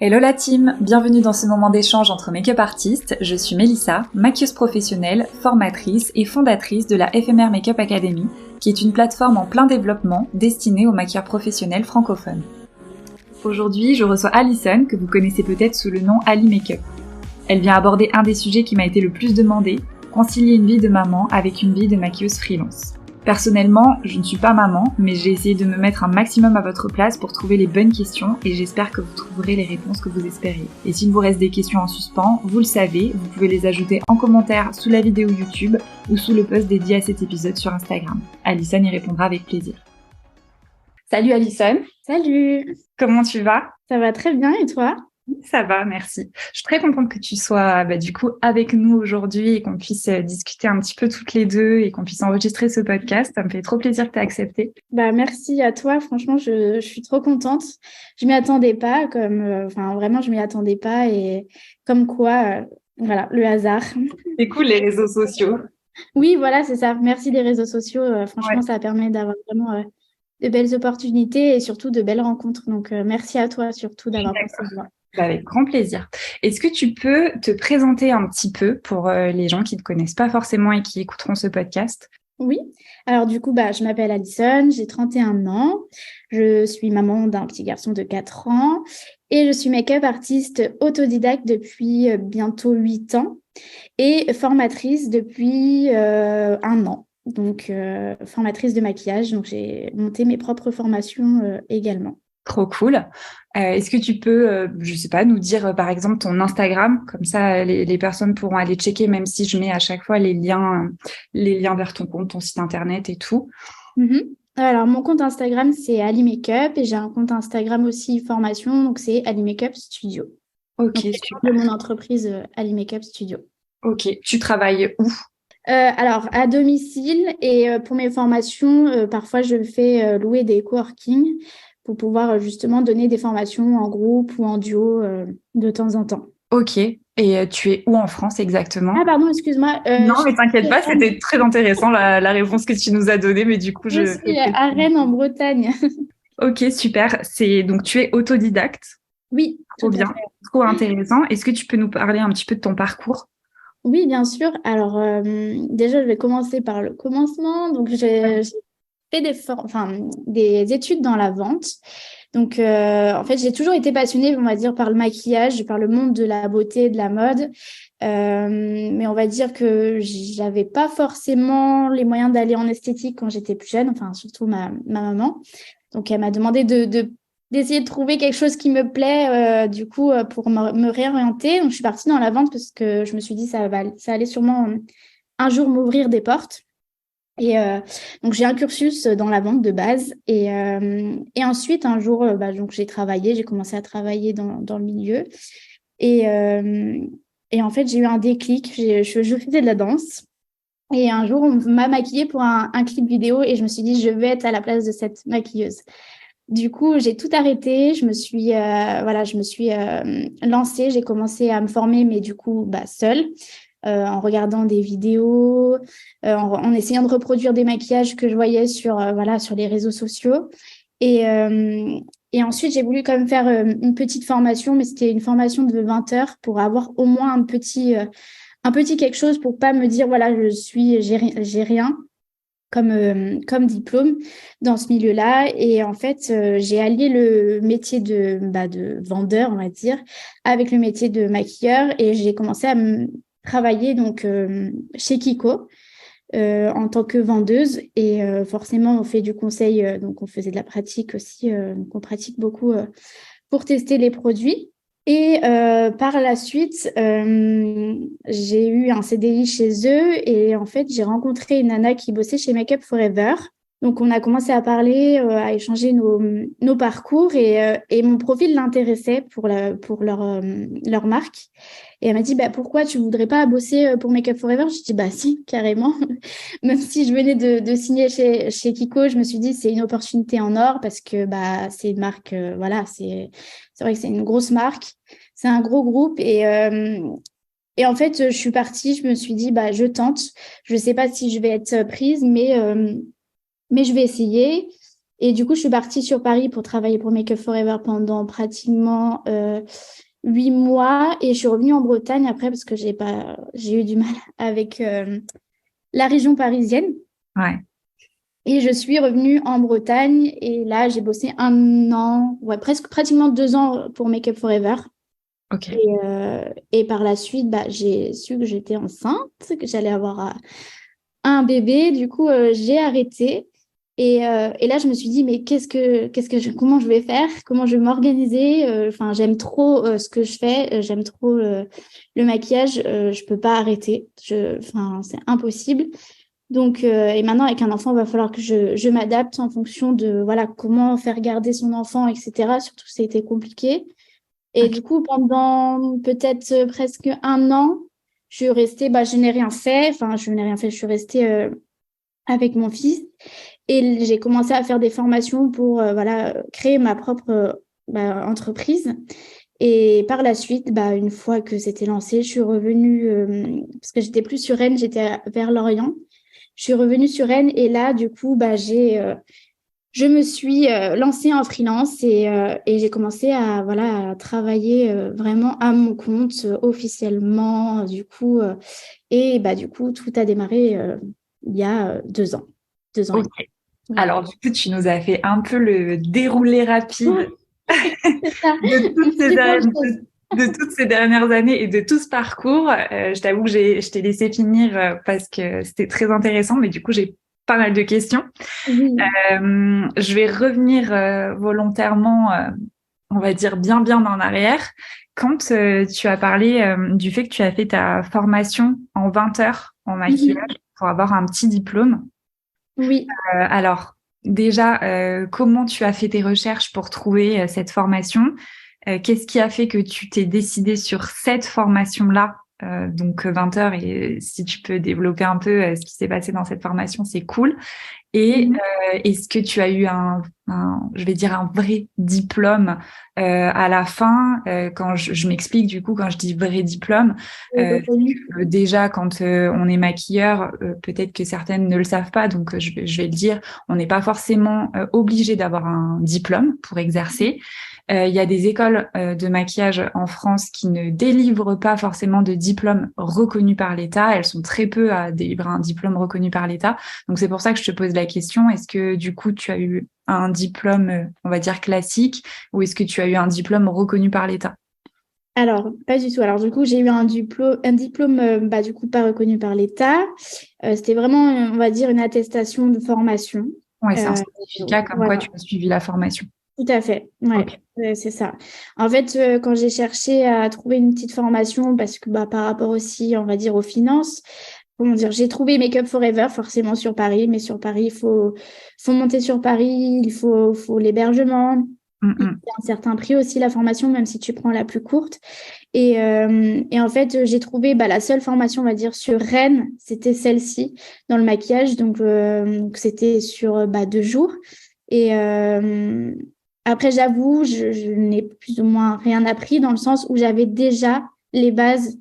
Hello la team, bienvenue dans ce moment d'échange entre make-up artistes. Je suis Mélissa, maquilleuse professionnelle, formatrice et fondatrice de la FMR Makeup Academy, qui est une plateforme en plein développement destinée aux maquilleurs professionnels francophones. Aujourd'hui, je reçois Alison, que vous connaissez peut-être sous le nom Ali Makeup. Elle vient aborder un des sujets qui m'a été le plus demandé, concilier une vie de maman avec une vie de maquilleuse freelance. Personnellement, je ne suis pas maman, mais j'ai essayé de me mettre un maximum à votre place pour trouver les bonnes questions et j'espère que vous trouverez les réponses que vous espériez. Et s'il vous reste des questions en suspens, vous le savez, vous pouvez les ajouter en commentaire sous la vidéo YouTube ou sous le post dédié à cet épisode sur Instagram. Alison y répondra avec plaisir. Salut Alison. Salut, Comment tu vas? ça va très bien et toi? Ça va, merci. Je suis très contente que tu sois du coup avec nous aujourd'hui et qu'on puisse discuter un petit peu toutes les deux et qu'on puisse enregistrer ce podcast. Ça me fait trop plaisir que tu aies accepté. Merci à toi, franchement je suis trop contente. Je m'y attendais pas, vraiment je m'y attendais pas et comme quoi, voilà, le hasard. C'est cool les réseaux sociaux. Oui, voilà, c'est ça. Merci des réseaux sociaux. Franchement, Ouais, ça permet d'avoir vraiment de belles opportunités et surtout de belles rencontres. Donc, merci à toi surtout je suis d'avoir pensé d'accord. à moi. Avec grand plaisir. Est-ce que tu peux te présenter un petit peu pour les gens qui ne te connaissent pas forcément et qui écouteront ce podcast? Oui, alors du coup, je m'appelle Alison, j'ai 31 ans, je suis maman d'un petit garçon de 4 ans et je suis make-up artiste autodidacte depuis bientôt 8 ans et formatrice depuis 1 an. Donc, formatrice de maquillage, donc j'ai monté mes propres formations également. Trop cool. Est-ce que tu peux, je sais pas, nous dire par exemple ton Instagram, comme ça les personnes pourront aller checker, même si je mets à chaque fois les liens vers ton compte, ton site internet et tout. Mhm. Alors, mon compte Instagram, c'est Ali Makeup et j'ai un compte Instagram aussi formation, donc c'est Ali Makeup Studio. Ok, Donc, c'est le nom de super. mon entreprise Ali Makeup Studio. Ok, tu travailles où? Alors, à domicile et pour mes formations, parfois je fais louer des coworking pour pouvoir justement donner des formations en groupe ou en duo de temps en temps. Ok, et tu es où en France exactement? Ah, pardon, excuse-moi. Non, Je mais t'inquiète suis à pas, Rennes. c'était très intéressant la réponse que tu nous as donnée, mais du coup, Je je suis fais. à Rennes en Bretagne. Ok, super. C'est donc tu es autodidacte, Oui, tout trop à bien, fait. trop intéressant. Est-ce que tu peux nous parler un petit peu de ton parcours? Oui, bien sûr. Alors, déjà, je vais commencer par le commencement. Donc, j'ai fait des études dans la vente. Donc, en fait, j'ai toujours été passionnée, on va dire, par le maquillage, par le monde de la beauté, de la mode. Mais on va dire que j'avais pas forcément les moyens d'aller en esthétique quand j'étais plus jeune, enfin, surtout ma maman. Donc, elle m'a demandé d'essayer de trouver quelque chose qui me plaît, du coup, pour me réorienter. Donc, je suis partie dans la vente parce que je me suis dit, ça allait sûrement un jour m'ouvrir des portes. Et donc, j'ai un cursus dans la vente de base. Et ensuite, un jour, donc, j'ai commencé à travailler dans le milieu. Et, euh, et en fait, j'ai eu un déclic. Je faisais de la danse. Et un jour, on m'a maquillée pour un clip vidéo et je me suis dit, je vais être à la place de cette maquilleuse. Du coup, j'ai tout arrêté. Je me suis lancée. J'ai commencé à me former, mais du coup, seule, en regardant des vidéos, en essayant de reproduire des maquillages que je voyais sur les réseaux sociaux. Et, euh, et ensuite, j'ai voulu quand même faire une petite formation, mais c'était une formation de 20 heures pour avoir au moins un petit quelque chose pour pas me dire, voilà, j'ai rien comme diplôme dans ce milieu-là. Et en fait, j'ai allié le métier de vendeur, on va dire, avec le métier de maquilleur et j'ai commencé à travailler donc chez Kiko en tant que vendeuse. Et forcément, on fait du conseil, donc on faisait de la pratique aussi, donc on pratique beaucoup pour tester les produits. Et par la suite, j'ai eu un CDI chez eux et en fait, j'ai rencontré une nana qui bossait chez Makeup Forever. Donc, on a commencé à parler, à échanger nos parcours et mon profil l'intéressait pour leur marque. Et elle m'a dit, pourquoi tu voudrais pas bosser pour Makeup Forever? Je dis, si, carrément. Même si je venais de signer chez Kiko, je me suis dit, c'est une opportunité en or parce que c'est une marque, voilà, c'est vrai que c'est une grosse marque, c'est un gros groupe et en fait, je suis partie, je me suis dit, je tente. Je ne sais pas si je vais être prise, mais je vais essayer. Et du coup, je suis partie sur Paris pour travailler pour Make Up Forever pendant pratiquement 8 mois. Et je suis revenue en Bretagne après parce que j'ai eu du mal avec la région parisienne. Ouais. Et je suis revenue en Bretagne. Et là, j'ai bossé 1 an, ouais, pratiquement 2 ans pour Make Up Forever. Ok. Et par la suite, j'ai su que j'étais enceinte, que j'allais avoir un bébé. Du coup, j'ai arrêté. Et là, je me suis dit, mais comment je vais faire? Comment je vais m'organiser? Enfin, j'aime trop ce que je fais. J'aime trop le maquillage. Je peux pas arrêter. Enfin, c'est impossible. Donc, et maintenant, avec un enfant, il va falloir que je m'adapte en fonction de, voilà, comment faire garder son enfant, etc. Surtout, ça a été compliqué. Et Ok. du coup, pendant peut-être presque 1 an, je suis restée, je n'ai rien fait. Enfin, je n'ai rien fait. Je suis restée avec mon fils. Et j'ai commencé à faire des formations pour voilà, créer ma propre entreprise. Et par la suite, une fois que c'était lancé, je suis revenue, parce que j'étais plus sur Rennes, j'étais vers Lorient. Je suis revenue sur Rennes et là, du coup, je me suis lancée en freelance et j'ai commencé voilà, à travailler vraiment à mon compte officiellement, du coup. Et du coup, tout a démarré il y a 2 ans. 2 ans et Ok. demi. Voilà. Alors, du coup, tu nous as fait un peu le déroulé rapide C'est ça. de J'ai toutes ces, fait plein de der- choses. de toutes ces dernières années et de tout ce parcours. Je t'avoue que je t'ai laissé finir parce que c'était très intéressant, mais du coup, j'ai pas mal de questions. Oui. Je vais revenir volontairement, on va dire bien en arrière. Quand tu as parlé du fait que tu as fait ta formation en 20 heures en Mhm. maquillage pour avoir un petit diplôme, Oui. alors déjà, comment tu as fait tes recherches pour trouver cette formation? Qu'est-ce qui a fait que tu t'es décidé sur cette formation-là? Donc 20 heures, et si tu peux développer un peu ce qui s'est passé dans cette formation, c'est cool. Et Mhm. est-ce que tu as eu je vais dire un vrai diplôme à la fin quand je m'explique du coup, quand je dis vrai diplôme, Reconnu. déjà quand on est maquilleur, peut-être que certaines ne le savent pas, donc je vais le dire, on n'est pas forcément obligé d'avoir un diplôme pour exercer. Il y a des écoles de maquillage en France qui ne délivrent pas forcément de diplôme reconnu par l'État. Elles sont très peu à délivrer un diplôme reconnu par l'État. Donc c'est pour ça que je te pose la question. Est-ce que du coup tu as eu un diplôme, on va dire classique, ou est-ce que tu as eu un diplôme reconnu par l'État? Alors, pas du tout. Alors, du coup, j'ai eu un diplôme du coup, pas reconnu par l'État. C'était vraiment, on va dire, une attestation de formation. Ouais, c'est un Euh, certificat comme quoi voilà. tu as suivi la formation. Tout à fait, ouais, Ok. c'est ça. En fait, quand j'ai cherché à trouver une petite formation, parce que par rapport aussi, on va dire, aux finances, comment dire, j'ai trouvé Make Up Forever forcément sur Paris, mais sur Paris, il faut monter sur Paris, il faut l'hébergement, Mm, il y mm. a un certain prix aussi la formation, même si tu prends la plus courte. Et en fait, j'ai trouvé la seule formation, on va dire, sur Rennes, c'était celle-ci, dans le maquillage, donc c'était sur 2 jours. Et après, j'avoue, je n'ai plus ou moins rien appris dans le sens où j'avais déjà les bases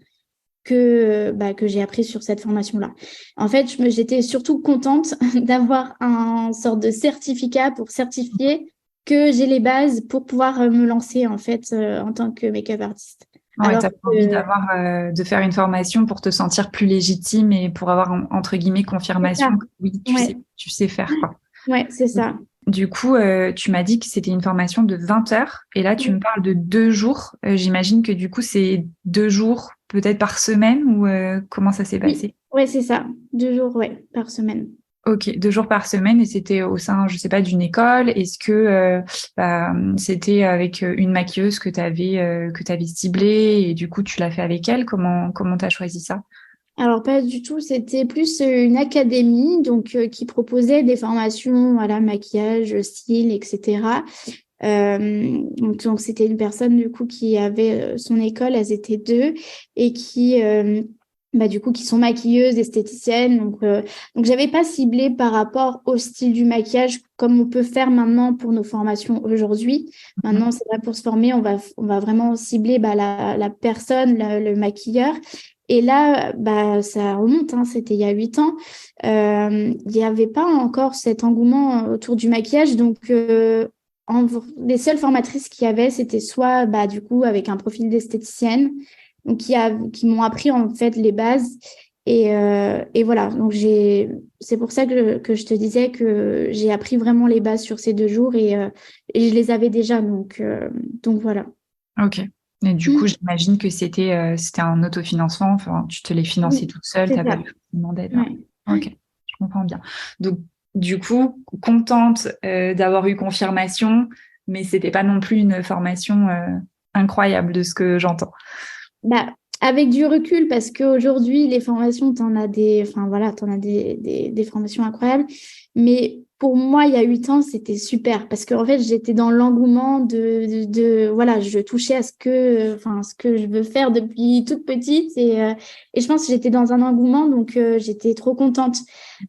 que j'ai appris sur cette formation-là. En fait, j'étais surtout contente d'avoir un sorte de certificat pour certifier que j'ai les bases pour pouvoir me lancer en fait en tant que make-up artiste. Ouais, Alors t'as envie que d'avoir, de faire une formation pour te sentir plus légitime et pour avoir, entre guillemets, c'est confirmation ça. que oui, Ouais, tu sais faire, quoi. ouais, c'est ça. Du coup, tu m'as dit que c'était une formation de 20 heures et là, tu me parles de 2 jours. J'imagine que du coup, c'est 2 jours peut-être par semaine ou comment ça s'est Oui, passé? ouais, c'est ça. 2 jours, ouais, par semaine. Ok, 2 jours par semaine et c'était au sein, je sais pas, d'une école. Est-ce que c'était avec une maquilleuse que t'avais ciblée et du coup, tu l'as fait avec elle? Comment t'as choisi ça? Alors, pas du tout, c'était plus une académie donc qui proposait des formations, voilà, maquillage, style, etc. Donc c'était une personne du coup qui avait son école, elles étaient deux et qui du coup qui sont maquilleuses, esthéticiennes. Donc j'avais pas ciblé par rapport au style du maquillage comme on peut faire maintenant pour nos formations aujourd'hui. Mhm. Maintenant, c'est vrai pour se former, on va vraiment cibler la personne, le maquilleur. Et là, bah, ça remonte, hein, c'était il y a 8 ans. Il n'y avait pas encore cet engouement autour du maquillage. Donc, les seules formatrices qu'il y avait, c'était soit bah, du coup avec un profil d'esthéticienne, donc qui m'ont appris en fait les bases. Et voilà, donc c'est pour ça que je te disais que j'ai appris vraiment les bases sur ces 2 jours et je les avais déjà. Donc voilà. Ok. Et du coup, Mm. j'imagine que c'était un autofinancement. Enfin, tu te l'es financé Oui, toute seule, c'est t'as pas ça. eu forcément d'aide, hein. Ouais. Ok, je comprends bien. Donc, du coup, contente d'avoir eu confirmation, mais c'était pas non plus une formation incroyable de ce que j'entends. Bah, avec du recul, parce qu'aujourd'hui, les formations, enfin voilà, t'en as des formations incroyables. Mais pour moi, il y a 8 ans, c'était super parce qu'en fait, j'étais dans l'engouement voilà, je touchais à ce que je veux faire depuis toute petite et je pense que j'étais dans un engouement, donc j'étais trop contente.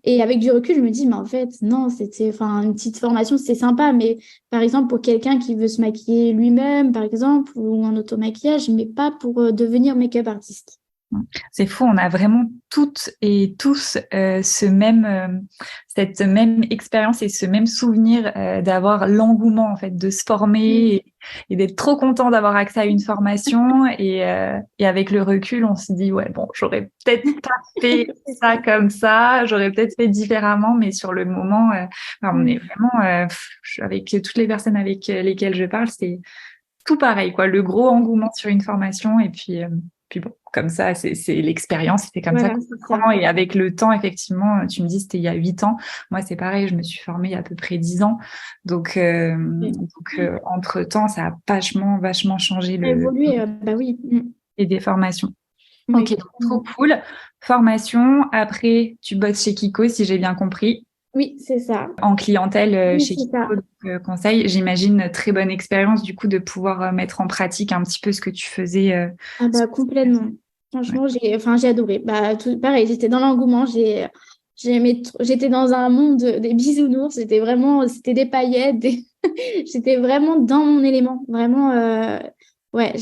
Et avec du recul, je me dis, mais en fait, non, enfin, une petite formation, c'est sympa, mais par exemple, pour quelqu'un qui veut se maquiller lui-même, par exemple, ou un automaquillage, mais pas pour devenir make-up artiste. C'est fou, on a vraiment toutes et tous cette même expérience et ce même souvenir d'avoir l'engouement en fait de se former Mm. et d'être trop content d'avoir accès à une formation et avec le recul, on se dit ouais bon, j'aurais peut-être pas fait C'est ça ça. comme ça, j'aurais peut-être fait différemment, mais sur le moment, enfin, on est Mm. vraiment avec toutes les personnes avec lesquelles je parle, c'est tout pareil, quoi. Le gros engouement sur une formation et puis bon, comme ça, c'est l'expérience, c'était comme ça Voilà, qu'on c'est ça. apprend. Et avec le temps, effectivement, tu me dis c'était il y a 8 ans. Moi, c'est pareil, je me suis formée il y a à peu près 10 ans. Donc, entre-temps, ça a vachement changé Évoluer, bah oui. Mm. et des formations. Ok, Oui, donc trop cool. Formation. Après, tu bosses chez Kiko, si j'ai bien compris, oui, c'est ça. en clientèle Oui, chez c'est Kiko, ça. donc, conseil. J'imagine très bonne expérience du coup de pouvoir mettre en pratique un petit peu ce que tu faisais. Ah bah complètement. Ouais. Franchement, j'ai adoré. Bah pareil, j'étais dans l'engouement, j'étais dans un monde des bisounours, c'était des paillettes, j'étais vraiment dans mon élément, vraiment ouais,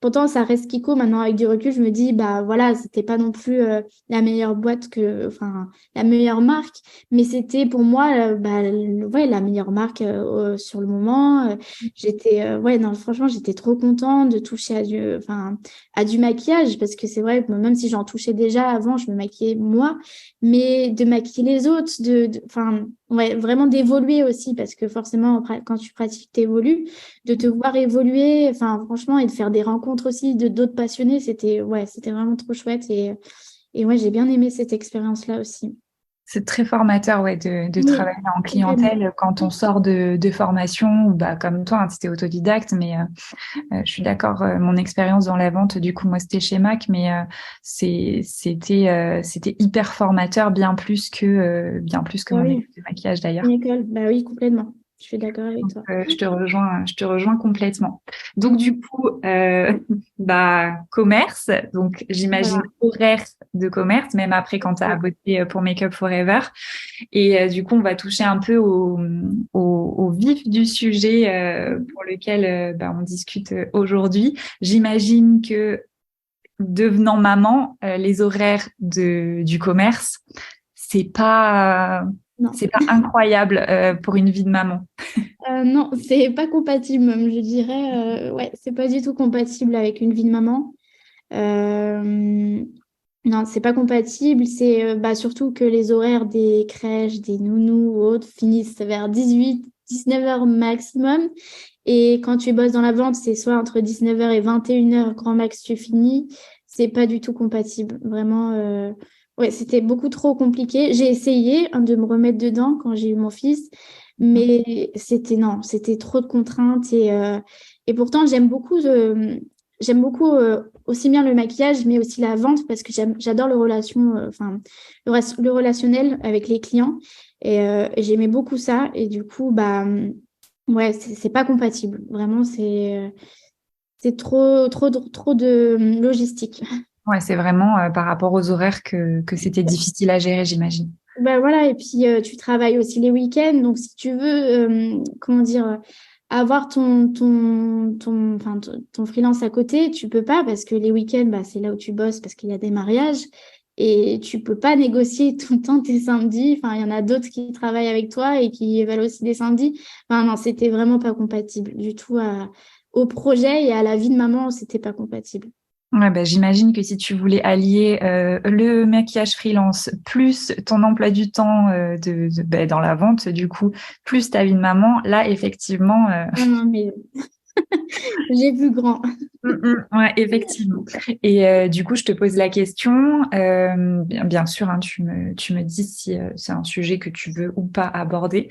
pourtant ça reste Kiko maintenant avec du recul, je me dis bah voilà, c'était pas non plus la meilleure boîte enfin la meilleure marque, mais c'était pour moi bah ouais, la meilleure marque sur le moment. Ouais, non, franchement, j'étais trop contente de toucher enfin, à du maquillage parce que c'est vrai que même si j'en touchais déjà avant, je me maquillais moi, mais de maquiller les autres, enfin, ouais, vraiment d'évoluer aussi parce que forcément, quand tu pratiques, t'évolues, de te voir évoluer, enfin, franchement, et de faire des rencontres aussi de d'autres passionnés, ouais, c'était vraiment trop chouette et ouais, j'ai bien aimé cette expérience-là aussi. C'est très formateur, ouais, de Oui, travailler en complètement. clientèle quand on sort de formation, ou bah, comme toi, hein, c'était autodidacte, mais je suis d'accord, mon expérience dans la vente, du coup, moi, c'était chez Mac, mais c'était hyper formateur, bien plus que Ah mon oui, école de maquillage d'ailleurs. une école, bah oui, complètement. Je suis d'accord avec Donc, toi. je te rejoins complètement. Donc, du coup, bah, commerce. Donc, j'imagine Voilà. horaire de commerce, même après quand tu as bossé pour Make Up Forever. Et du coup, on va toucher un peu au vif du sujet pour lequel bah, on discute aujourd'hui. J'imagine que devenant maman, les horaires du commerce, c'est pas, Non. c'est pas incroyable pour une vie de maman. Non, c'est pas compatible même, je dirais. Ouais, c'est pas du tout compatible avec une vie de maman. Euh, non, c'est pas compatible. C'est bah, surtout que les horaires des crèches, des nounous ou autres finissent vers 18, 19 heures maximum. Et quand tu bosses dans la vente, c'est soit entre 19 heures et 21 heures grand max, tu finis. C'est pas du tout compatible. Vraiment, ouais, c'était beaucoup trop compliqué. J'ai essayé hein, de me remettre dedans quand j'ai eu mon fils, mais non, c'était trop de contraintes. Et pourtant, j'aime beaucoup aussi bien le maquillage, mais aussi la vente parce que j'adore enfin, le relationnel avec les clients. Et j'aimais beaucoup ça. Et du coup, bah, ouais, c'est pas compatible. Vraiment, c'est trop de logistique. Ouais, c'est vraiment par rapport aux horaires que c'était difficile à gérer, j'imagine. Ben voilà, et puis tu travailles aussi les week-ends, donc si tu veux, comment dire, avoir ton freelance à côté, tu peux pas parce que les week-ends, bah, c'est là où tu bosses parce qu'il y a des mariages et tu peux pas négocier tout le temps tes samedis. Enfin, il y en a d'autres qui travaillent avec toi et qui veulent aussi des samedis. Enfin, non, c'était vraiment pas compatible du tout au projet et à la vie de maman, c'était pas compatible. Ouais, bah, j'imagine que si tu voulais allier le maquillage freelance plus ton emploi du temps bah, dans la vente, du coup, plus ta vie de maman, là, effectivement, Non, non, mais j'ai plus grand. ouais, effectivement. Et du coup, je te pose la question. Bien sûr, hein, tu me dis si c'est un sujet que tu veux ou pas aborder.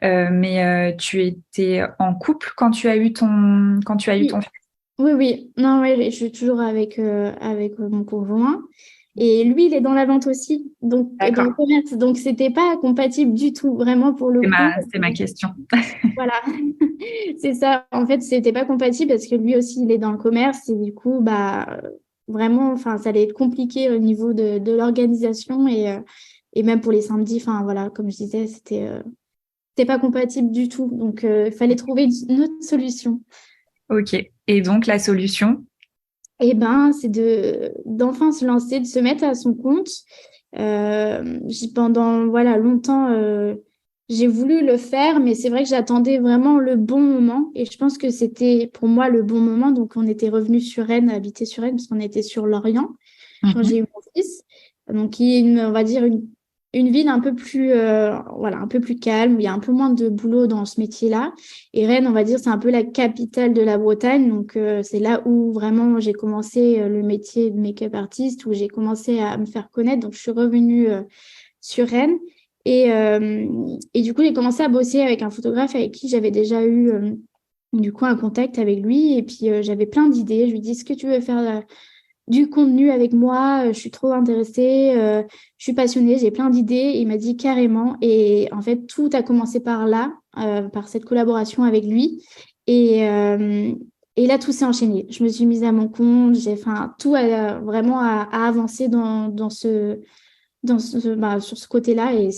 Mais tu étais en couple quand tu as eu quand tu as eu ton Oui, fils. oui, oui. Non, ouais, je suis toujours avec mon conjoint. Et lui, il est dans la vente aussi, donc dans le D'accord. commerce. Donc, c'était pas compatible du tout, vraiment, pour le coup. C'est ma question. Voilà, c'est ça. En fait, c'était pas compatible parce que lui aussi, il est dans le commerce. Et du coup, bah, vraiment, enfin, ça allait être compliqué au niveau de l'organisation. Et même pour les samedis, enfin, voilà, comme je disais, c'était pas compatible du tout. Donc, il fallait trouver une autre solution. Ok. Et donc, la solution? Eh ben, c'est d'enfin se lancer, de se mettre à son compte. Pendant voilà longtemps, j'ai voulu le faire, mais c'est vrai que j'attendais vraiment le bon moment. Et je pense que c'était pour moi le bon moment. Donc, on était revenu sur Rennes, habiter sur Rennes, parce qu'on était sur Lorient quand j'ai eu Mhm. mon fils. Donc, qui est on va dire une ville un peu plus voilà un peu plus calme, où il y a un peu moins de boulot dans ce métier-là. Et Rennes, on va dire, c'est un peu la capitale de la Bretagne. Donc, c'est là où vraiment j'ai commencé le métier de make-up artiste, où j'ai commencé à me faire connaître. Donc, je suis revenue sur Rennes. Et du coup, j'ai commencé à bosser avec un photographe avec qui j'avais déjà eu du coup un contact avec lui. Et puis, j'avais plein d'idées. Je lui dis, est-ce que tu veux faire du contenu avec moi? Je suis trop intéressée. Je suis passionnée. J'ai plein d'idées. Et il m'a dit carrément. Et en fait, tout a commencé par là, par cette collaboration avec lui. Et, euh, et là, tout s'est enchaîné. Je me suis mise à mon compte. Enfin, tout a vraiment à avancer bah, sur ce côté-là. Et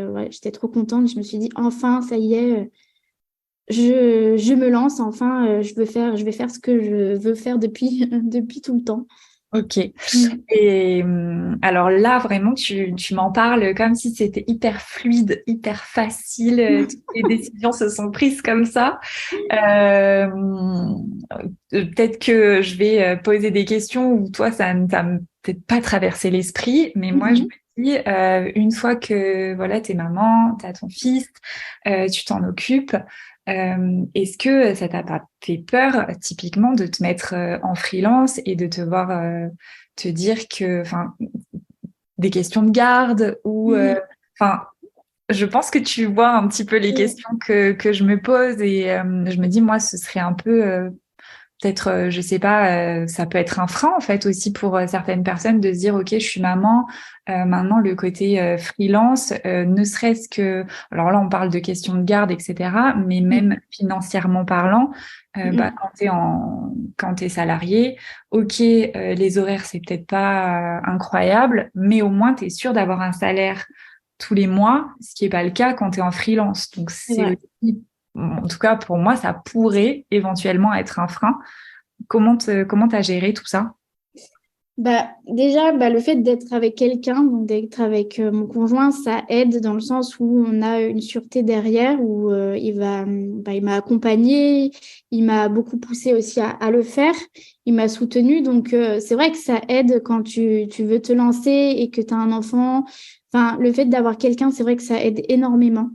ouais, j'étais trop contente. Je me suis dit, enfin, ça y est, je me lance. Enfin, je vais faire ce que je veux faire depuis, depuis tout le temps. Ok. Mm. Et alors là, vraiment, tu m'en parles comme si c'était hyper fluide, hyper facile. Toutes les décisions se sont prises comme ça. Euh, Peut-être que je vais poser des questions où toi, ça ne t'a peut-être pas traversé l'esprit, mais moi, je Mhm. me dis, une fois que voilà, t'es maman, t'as ton fils, tu t'en occupes, est-ce que ça t'a pas fait peur, typiquement, de te mettre en freelance et de te voir te dire que, enfin, des questions de garde ou, Mhm. enfin, je pense que tu vois un petit peu les questions que je me pose et je me dis, moi, ce serait un peu peut-être, je sais pas, ça peut être un frein en fait aussi pour certaines personnes de se dire, ok, je suis maman, maintenant le côté freelance, ne serait-ce que, alors là on parle de questions de garde, etc., mais même financièrement parlant, bah, Mhm. quand t'es salarié, ok, les horaires c'est peut-être pas incroyable, mais au moins t'es sûr d'avoir un salaire tous les mois, ce qui est pas le cas quand t'es en freelance. Donc C'est c'est vrai. aussi, en tout cas pour moi, ça pourrait éventuellement être un frein. Comment t'as géré tout ça? Bah, déjà, bah, le fait d'être avec quelqu'un, donc d'être avec mon conjoint, ça aide dans le sens où on a une sûreté derrière, où il m'a accompagné, il m'a beaucoup poussé aussi à le faire, il m'a soutenu. Donc, c'est vrai que ça aide quand tu veux te lancer et que tu as un enfant. Enfin, le fait d'avoir quelqu'un, c'est vrai que ça aide énormément.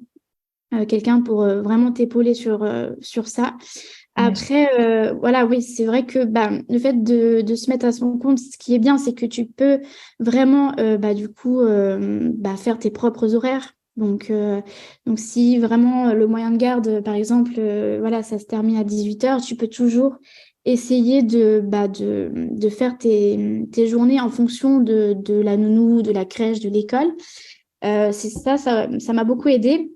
Quelqu'un pour vraiment t'épauler sur ça. J'imagine. Après, voilà, oui, c'est vrai que bah, le fait de se mettre à son compte, ce qui est bien, c'est que tu peux vraiment, bah, du coup, bah, faire tes propres horaires. Donc si vraiment le moyen de garde, par exemple, voilà, ça se termine à 18h, tu peux toujours essayer de faire tes journées en fonction de la nounou, de la crèche, de l'école. Ça m'a beaucoup aidé.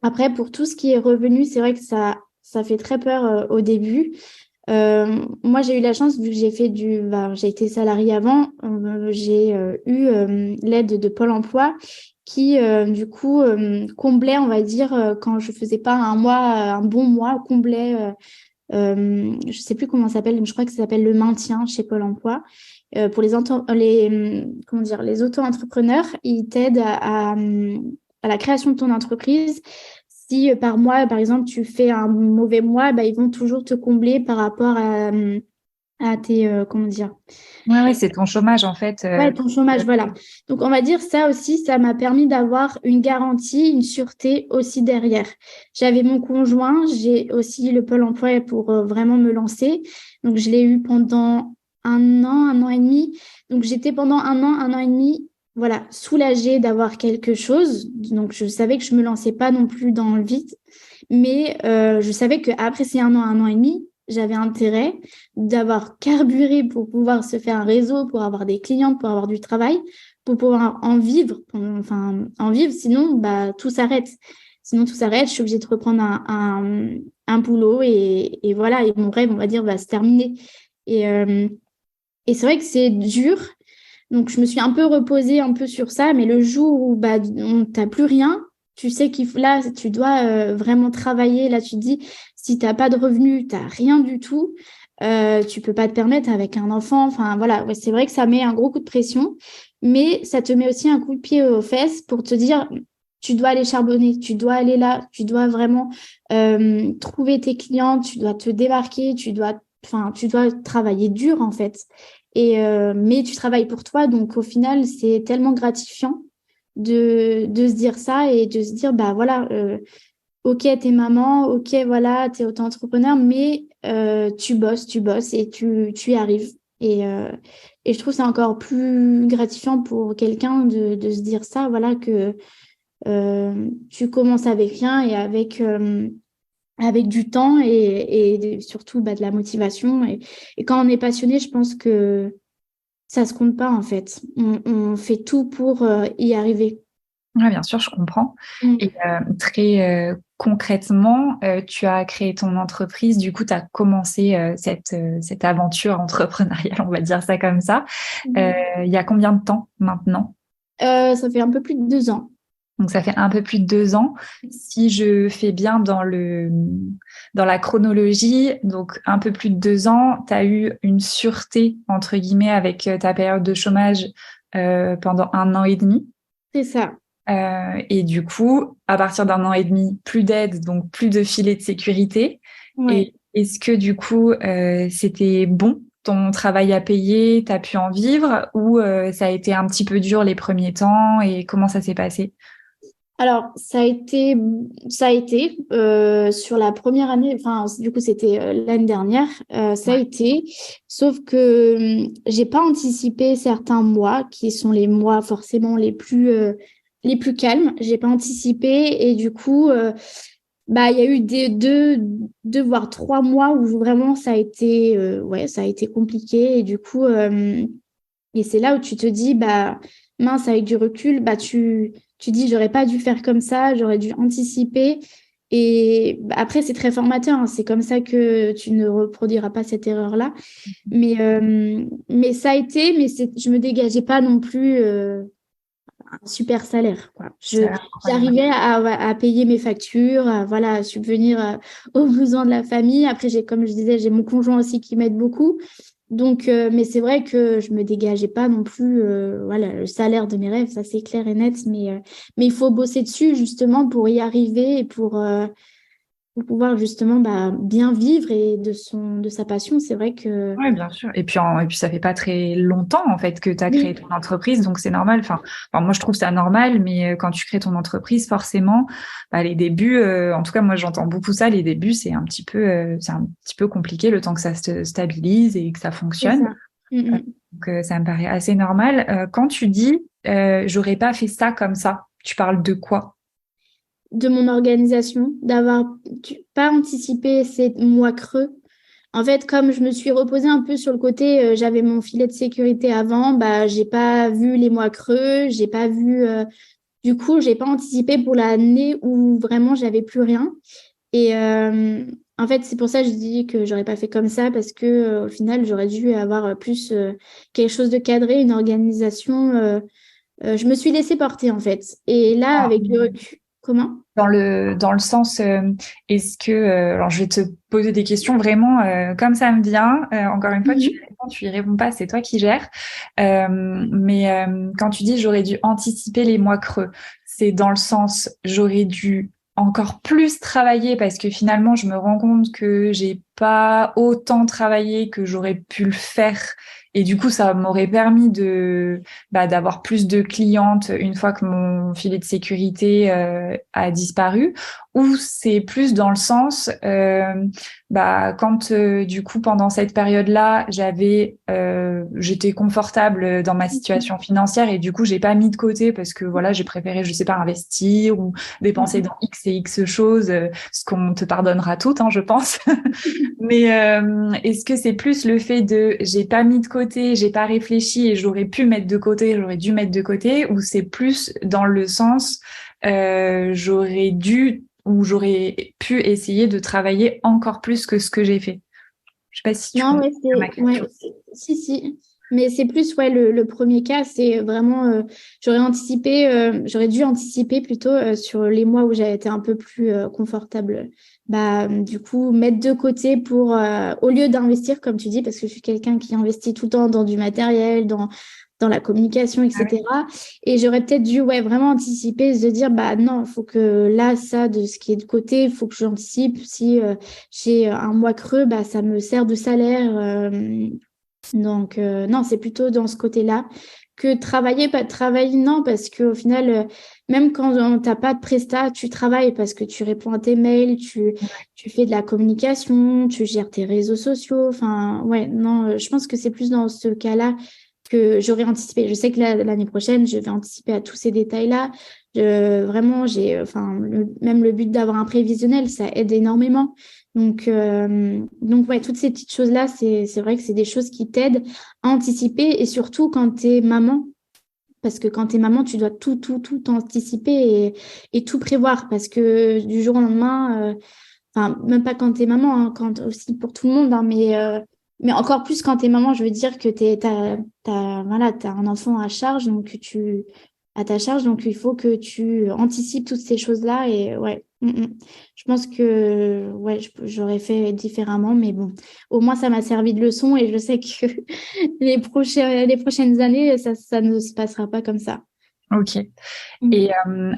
Après, pour tout ce qui est revenu, c'est vrai que ça fait très peur au début. Moi, j'ai eu la chance, vu que j'ai été salariée avant, j'ai eu l'aide de Pôle emploi qui, du coup, comblait, on va dire, quand je faisais pas un bon mois, comblait, je sais plus comment ça s'appelle, je crois que ça s'appelle le maintien chez Pôle emploi. Pour comment dire, les auto-entrepreneurs, ils t'aident à la création de ton entreprise. Si par mois, par exemple, tu fais un mauvais mois, bah, ils vont toujours te combler par rapport à tes, comment dire, Ouais, ouais, c'est ton chômage en fait. ouais, ton chômage, voilà. Donc, on va dire ça aussi, ça m'a permis d'avoir une garantie, une sûreté aussi derrière. J'avais mon conjoint, j'ai aussi le Pôle emploi pour vraiment me lancer. Donc, je l'ai eu pendant un an et demi. Donc, j'étais pendant un an et demi, voilà, soulagée d'avoir quelque chose. Donc, je savais que je me lançais pas non plus dans le vide. Mais je savais qu'après ces un an et demi, j'avais intérêt d'avoir carburé pour pouvoir se faire un réseau, pour avoir des clientes, pour avoir du travail, pour pouvoir en vivre, enfin en vivre, sinon bah, tout s'arrête. Sinon tout s'arrête, je suis obligée de reprendre un boulot et voilà, et mon rêve, on va dire, va se terminer. Et, euh, et c'est vrai que c'est dur. Donc, je me suis un peu reposée un peu sur ça, mais le jour où bah, t'as plus rien, tu sais là, tu dois vraiment travailler. Là, tu te dis, si t'as pas de revenus, t'as rien du tout, tu peux pas te permettre avec un enfant. Enfin, voilà, ouais, c'est vrai que ça met un gros coup de pression, mais ça te met aussi un coup de pied aux fesses pour te dire, tu dois aller charbonner, tu dois aller là, tu dois vraiment trouver tes clients, tu dois te démarquer, tu dois travailler dur en fait. Mais tu travailles pour toi, donc au final, c'est tellement gratifiant de se dire ça et de se dire, bah voilà, ok, t'es maman, ok, voilà, t'es auto-entrepreneur, mais tu bosses et tu y arrives. Et je trouve ça encore plus gratifiant pour quelqu'un de se dire ça, voilà, que tu commences avec rien et avec du temps et surtout bah, de la motivation. Et quand on est passionné, je pense que ça se compte pas en fait. On fait tout pour y arriver. Ouais, bien sûr, je comprends. Mm. Et très concrètement, tu as créé ton entreprise, du coup, tu as commencé cette aventure entrepreneuriale, on va dire ça comme ça. Mhm. Il y a combien de temps maintenant? Ça fait un peu plus de 2 ans. Donc, ça fait un peu plus de 2 ans. Si je fais bien dans la chronologie, donc un peu plus de 2 ans, tu as eu une sûreté, entre guillemets, avec ta période de chômage pendant 1 an et demi. C'est ça. Et du coup, à partir d'1 an et demi, plus d'aide, donc plus de filet de sécurité. Ouais. Et est-ce que du coup, c'était bon, ton travail à payer, t'as pu en vivre, ou ça a été un petit peu dur les premiers temps, et comment ça s'est passé? Alors, ça a été sur la première année, enfin, du coup, c'était l'année dernière, ça a Ouais. été, sauf que j'ai pas anticipé certains mois qui sont les mois forcément les plus calmes. J'ai pas anticipé et du coup, bah, il y a eu deux voire 3 mois où vraiment ça a été, ouais, ça a été compliqué et du coup, et c'est là où tu te dis, bah, mince, avec du recul, bah, tu dis, j'aurais pas dû faire comme ça, j'aurais dû anticiper. Et bah, après, c'est très formateur, hein, c'est comme ça que tu ne reproduiras pas cette erreur-là. Mais ça a été, je me dégageais pas non plus un super salaire, quoi. C'est incroyable. J'arrivais à payer mes factures, voilà, à subvenir aux besoins de la famille. Après, comme je disais, j'ai mon conjoint aussi qui m'aide beaucoup. Donc, mais c'est vrai que je me dégageais pas non plus, voilà, le salaire de mes rêves, ça c'est clair et net. Mais il faut bosser dessus justement pour y arriver et pour pouvoir justement bah, bien vivre et de sa passion. C'est vrai que Oui, bien sûr. Et puis ça fait pas très longtemps en fait que tu as créé oui, ton entreprise, donc c'est normal. Enfin, moi je trouve ça normal, mais quand tu crées ton entreprise, forcément, bah, les débuts, en tout cas moi j'entends beaucoup ça, les débuts c'est un petit peu compliqué le temps que ça se stabilise et que ça c'est fonctionne. ça. Mm, mm. Donc ça me paraît assez normal. Quand tu dis j'aurais pas fait ça comme ça, tu parles de quoi? De mon organisation, d'avoir pas anticipé ces mois creux. En fait, comme je me suis reposée un peu sur le côté, j'avais mon filet de sécurité avant, bah j'ai pas vu les mois creux, j'ai pas vu, du coup, j'ai pas anticipé pour l'année où vraiment j'avais plus rien. Et en fait, c'est pour ça que je dis que j'aurais pas fait comme ça parce que au final, j'aurais dû avoir plus quelque chose de cadré, une organisation. je me suis laissée porter en fait. Et là, avec le recul, comment? Dans le sens, est-ce que, alors je vais te poser des questions vraiment comme ça me vient. Encore une fois, Mhm. tu y réponds pas, c'est toi qui gères. Mais quand tu dis j'aurais dû anticiper les mois creux, c'est dans le sens j'aurais dû encore plus travailler parce que finalement je me rends compte que j'ai pas autant travaillé que j'aurais pu le faire. Et du coup, ça m'aurait permis d'avoir plus de clientes une fois que mon filet de sécurité a disparu, ou c'est plus dans le sens quand du coup pendant cette période-là j'étais confortable dans ma situation financière et du coup j'ai pas mis de côté parce que voilà j'ai préféré je sais pas investir ou dépenser dans X et X choses, ce qu'on te pardonnera toutes je pense. Mais est-ce que c'est plus le fait de j'ai pas mis de côté, j'ai pas réfléchi et j'aurais pu mettre de côté, j'aurais dû mettre de côté, ou c'est plus dans le sens j'aurais dû ou j'aurais pu essayer de travailler encore plus que ce que j'ai fait? Je sais pas si tu Non, comprends ouais, ma question. si, si. Mais c'est plus, ouais, le premier cas, c'est vraiment, j'aurais dû anticiper plutôt sur les mois où j'avais été un peu plus confortable. Bah, du coup, mettre de côté pour, au lieu d'investir, comme tu dis, parce que je suis quelqu'un qui investit tout le temps dans du matériel, dans la communication, Ah oui. etc. Et j'aurais peut-être dû, ouais, vraiment anticiper, se dire, bah non, il faut que là, ça, de ce qui est de côté, il faut que j'anticipe. Si j'ai un mois creux, bah, ça me sert de salaire. Donc, non, c'est plutôt dans ce côté-là que travailler, pas de travailler, non, parce qu'au final, même quand tu n'as pas de prestat, tu travailles parce que tu réponds à tes mails, tu fais de la communication, tu gères tes réseaux sociaux. Enfin, ouais, non, je pense que c'est plus dans ce cas-là que j'aurais anticipé. Je sais que l'année prochaine, je vais anticiper à tous ces détails-là. Vraiment, même le but d'avoir un prévisionnel, ça aide énormément. Donc ouais, toutes ces petites choses-là, c'est vrai que c'est des choses qui t'aident à anticiper et surtout quand tu es maman, parce que quand tu es maman, tu dois tout anticiper et tout prévoir parce que du jour au lendemain, enfin, même pas quand tu es maman, hein, quand aussi pour tout le monde, hein, mais encore plus quand tu es maman, je veux dire que voilà, t'as un enfant à charge, à ta charge, donc il faut que tu anticipes toutes ces choses-là et ouais. Je pense que ouais, j'aurais fait différemment, mais bon, au moins ça m'a servi de leçon et je sais que les prochaines années, ça ne se passera pas comme ça. Ok. Et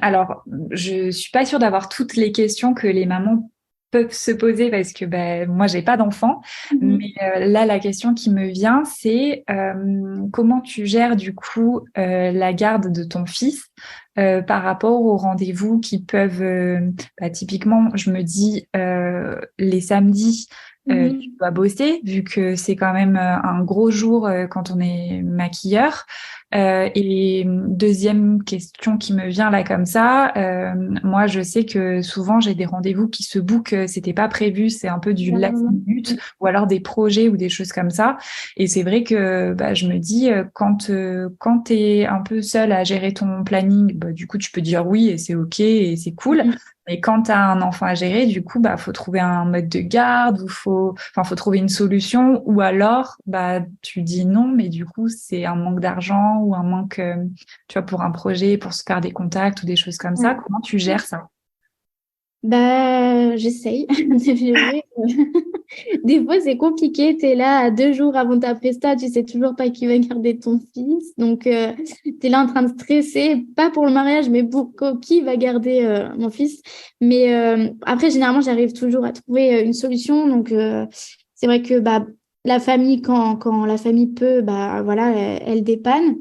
alors, je suis pas sûre d'avoir toutes les questions que les mamans peuvent se poser parce que ben, moi, j'ai pas d'enfant. Mhm. Mais là, la question qui me vient, c'est comment tu gères du coup la garde de ton fils par rapport aux rendez-vous qui peuvent, typiquement, je me dis les samedis. Tu Mhm. dois bosser vu que c'est quand même un gros jour quand on est maquilleur. Et deuxième question qui me vient là comme ça, moi je sais que souvent j'ai des rendez-vous qui se bookent, c'était pas prévu, c'est un peu du last minute ou alors des projets ou des choses comme ça. Et c'est vrai que je me dis quand t'es un peu seule à gérer ton planning, du coup tu peux dire oui et c'est ok et c'est cool. Mhm. Et quand tu as un enfant à gérer, du coup, faut trouver un mode de garde ou faut trouver une solution ou alors, tu dis non, mais du coup, c'est un manque d'argent ou un manque, tu vois, pour un projet, pour se faire des contacts ou des choses comme ça. Ouais. Comment tu gères ça? Bah, j'essaye. C'est vrai. Des fois, c'est compliqué. Tu es là à 2 jours avant ta presta, tu sais toujours pas qui va garder ton fils. Donc, tu es là en train de stresser, pas pour le mariage, mais pour qui va garder mon fils. Mais après, généralement, j'arrive toujours à trouver une solution. Donc, c'est vrai que bah, la famille, quand la famille peut, bah, voilà, elle dépanne.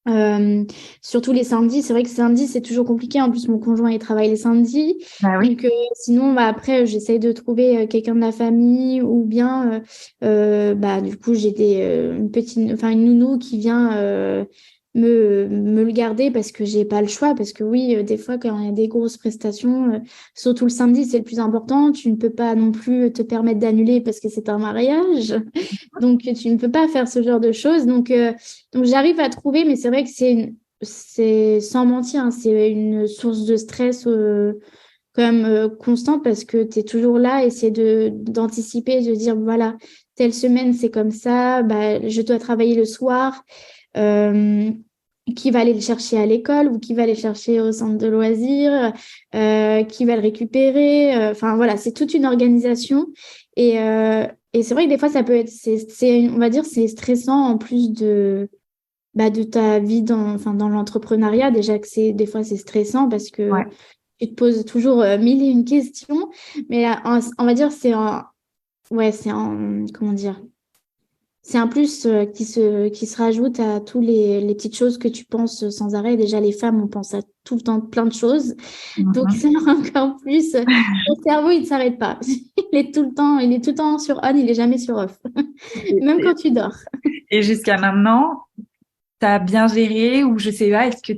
Euh, Surtout les samedis, c'est vrai que samedi c'est toujours compliqué. En plus, mon conjoint il travaille les samedis, Bah oui. donc sinon bah, après j'essaye de trouver quelqu'un de la famille ou bien bah du coup j'ai une nounou qui vient me le garder parce que j'ai pas le choix parce que oui des fois quand il y a des grosses prestations, surtout le samedi c'est le plus important. Tu ne peux pas non plus te permettre d'annuler parce que c'est un mariage, donc tu ne peux pas faire ce genre de choses. Donc j'arrive à trouver, mais c'est vrai que c'est sans mentir, hein, c'est une source de stress quand même constante parce que tu es toujours là, essayer d'anticiper, de dire voilà, telle semaine c'est comme ça, bah, je dois travailler le soir. Euh, qui va aller le chercher à l'école ou qui va aller chercher au centre de loisirs, qui va le récupérer. Enfin, voilà, c'est toute une organisation. Et c'est vrai que des fois, ça peut être, on va dire, c'est stressant en plus de ta vie dans l'entrepreneuriat. Déjà que des fois, c'est stressant parce que Ouais. tu te poses toujours mille et une questions. Mais on va dire, ouais, comment dire? C'est un plus qui se rajoute à tous les petites choses que tu penses sans arrêt. Déjà, les femmes, on pense à tout le temps plein de choses. Donc, Mhm. c'est encore plus. Ton cerveau, il ne s'arrête pas. Il est tout le temps sur on, il est jamais sur off. Même Et, quand tu dors. et jusqu'à maintenant, t'as bien géré ou je sais pas, est-ce que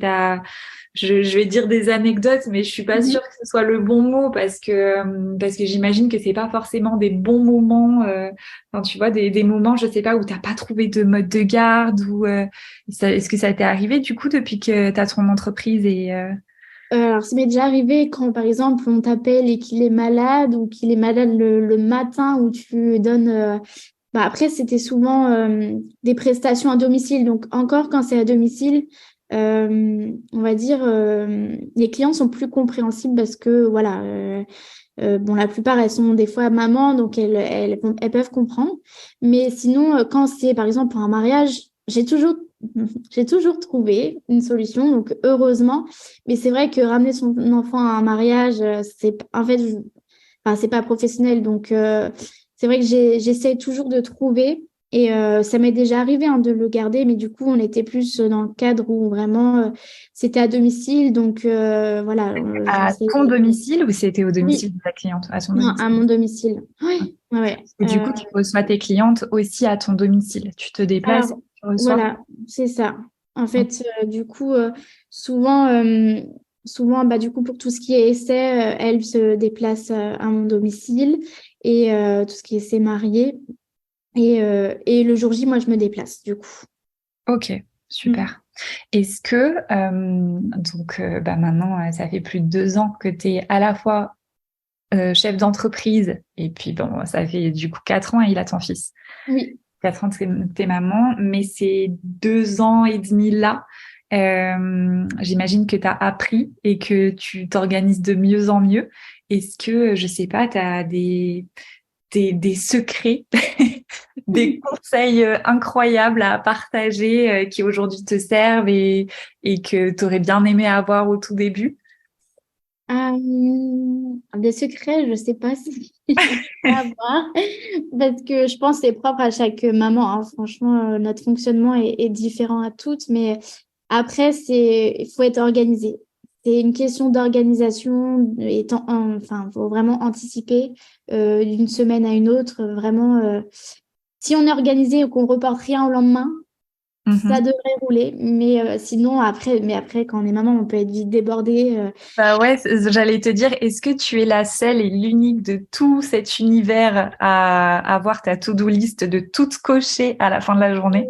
je vais dire des anecdotes, mais je suis pas sûre Mhm. que ce soit le bon mot parce que j'imagine que c'est pas forcément des bons moments. Enfin, tu vois, des moments, je sais pas, où t'as pas trouvé de mode de garde ou est-ce que ça t'est arrivé du coup depuis que t'as ton entreprise Alors, ça m'est déjà arrivé quand, par exemple, on t'appelle et qu'il est malade ou qu'il est malade le matin où tu donnes. Bah, après, c'était souvent des prestations à domicile. Donc, encore quand c'est à domicile, on va dire, les clients sont plus compréhensibles parce que, voilà, bon, la plupart, elles sont des fois mamans, donc elles peuvent comprendre. Mais sinon, quand c'est, par exemple, pour un mariage, j'ai toujours trouvé une solution, donc heureusement. Mais c'est vrai que ramener son enfant à un mariage, en fait, enfin, c'est pas professionnel. Donc, c'est vrai que j'essaie toujours de trouver. Et ça m'est déjà arrivé hein, de le garder, mais du coup, on était plus dans le cadre où vraiment c'était à domicile. Donc, voilà, à j'essaie. ton domicile ou c'était au Oui, domicile de ta cliente, à son non, domicile? à mon domicile. Oui, ouais. Ouais. Et du coup, tu reçois tes clientes aussi à ton domicile. Tu te déplaces, Alors, tu reçois. voilà, c'est ça. En fait, du coup, souvent, souvent bah, du coup, pour tout ce qui est essai, elle se déplace à mon domicile et tout ce qui est essai marié. Et le jour J, moi, je me déplace, du coup. Ok, Mm. super. Est-ce que, bah maintenant, ça fait plus de 2 ans que tu es à la fois chef d'entreprise et puis, bon, ça fait du coup 4 ans et il a ton fils. Oui. 4 ans que t'es maman, mais ces 2 ans et demi là, j'imagine que tu as appris et que tu t'organises de mieux en mieux. Est-ce que, je sais pas, tu as des secrets, des conseils incroyables à partager qui aujourd'hui te servent et que tu aurais bien aimé avoir au tout début? Des secrets, je sais pas si je peux avoir, parce que je pense que c'est propre à chaque maman, hein. Franchement, notre fonctionnement est différent à toutes, mais après, il faut être organisé. C'est une question d'organisation, enfin, faut vraiment anticiper d'une semaine à une autre. Vraiment, si on est organisé et qu'on reporte rien au lendemain, ça Mhm. devrait rouler. Mais sinon, après, quand on est maman, on peut être vite débordé. Bah ouais, j'allais te dire, est-ce que tu es la seule et l'unique de tout cet univers à avoir ta to-do list de toutes cocher à la fin de la journée?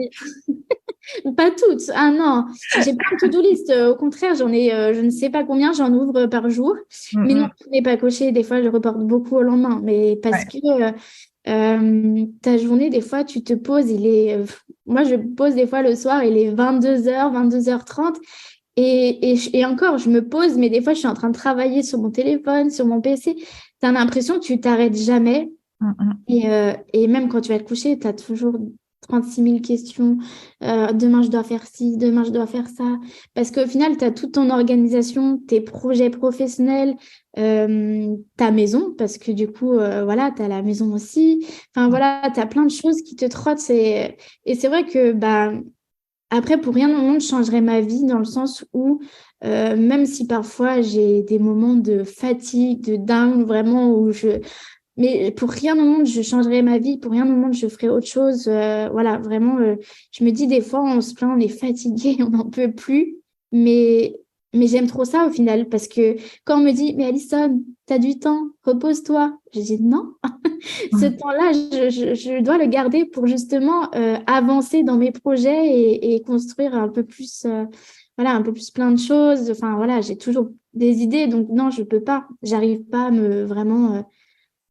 Pas toutes. Ah non, j'ai pas un to-do list. Au contraire, j'en ai, je ne sais pas combien, j'en ouvre par jour. Mais non, Mhm. je n'ai pas coché. Des fois, je reporte beaucoup au lendemain. Mais parce Ouais. que ta journée, des fois, tu te poses. Moi, je pose des fois le soir, il est 22h, 22h30. Et encore, je me pose, mais des fois, je suis en train de travailler sur mon téléphone, sur mon PC. Tu as l'impression que tu t'arrêtes jamais. Mhm. Et même quand tu vas te coucher, tu as toujours 36 000 questions. Demain, je dois faire ci, demain, je dois faire ça. Parce qu'au final, tu as toute ton organisation, tes projets professionnels, ta maison, parce que du coup, voilà, tu as la maison aussi. Enfin, voilà, tu as plein de choses qui te trottent. Et c'est vrai que, bah, après, pour rien au monde, je changerais ma vie dans le sens où, même si parfois j'ai des moments de fatigue, de down, vraiment, mais pour rien au monde, je changerais ma vie. Pour rien au monde, je ferais autre chose. Voilà, vraiment, je me dis des fois, on se plaint, on est fatigué, on n'en peut plus. Mais, mais j'aime trop ça au final parce que quand on me dit, mais Alison, t'as du temps, repose-toi. Je dis non, ce Mhm. temps-là, je dois le garder pour justement avancer dans mes projets et construire un peu plus, voilà, un peu plus plein de choses. Enfin, voilà, j'ai toujours des idées, donc non, je peux pas. J'arrive pas à me vraiment.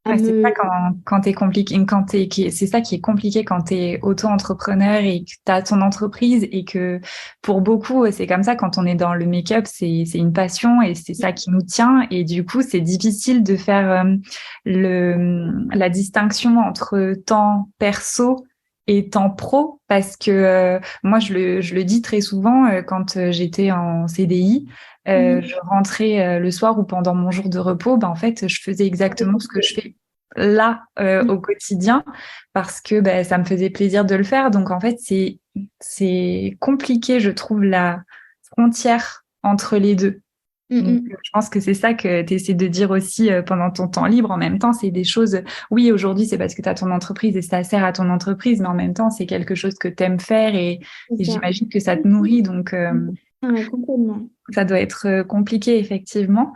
à Ouais, c'est ça me... quand t'es compliqué, c'est ça qui est compliqué quand t'es auto-entrepreneur et que t'as ton entreprise et que pour beaucoup, c'est comme ça quand on est dans le make-up, c'est une passion et c'est ça qui nous tient et du coup, c'est difficile de faire la distinction entre temps perso et temps pro parce que moi, je le dis très souvent quand j'étais en CDI. Mhm. Je rentrais le soir ou pendant mon jour de repos, ben en fait, je faisais exactement ce que je fais là au quotidien parce que ben, ça me faisait plaisir de le faire. Donc en fait, c'est compliqué, je trouve, la frontière entre les deux. Donc, Mhm. je pense que c'est ça que tu essaies de dire aussi pendant ton temps libre. En même temps, c'est des choses, oui, aujourd'hui, c'est parce que tu as ton entreprise et ça sert à ton entreprise, mais en même temps, c'est quelque chose que tu aimes faire C'est et ça. j'imagine que ça te nourrit. Donc, Ouais, complètement. ça doit être compliqué, effectivement.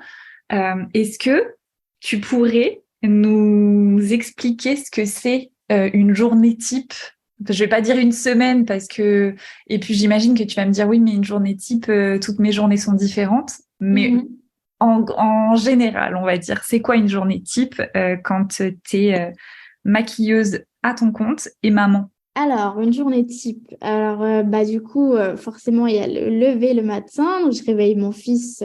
Est-ce que tu pourrais nous expliquer ce que c'est une journée type? Je vais pas dire une semaine parce que, et puis j'imagine que tu vas me dire oui, mais une journée type, toutes mes journées sont différentes. Mais Mhm. en général, on va dire, c'est quoi une journée type quand tu es maquilleuse à ton compte et maman? Alors, une journée type. Alors, bah, du coup, forcément, il y a le lever le matin. Donc, je réveille mon fils.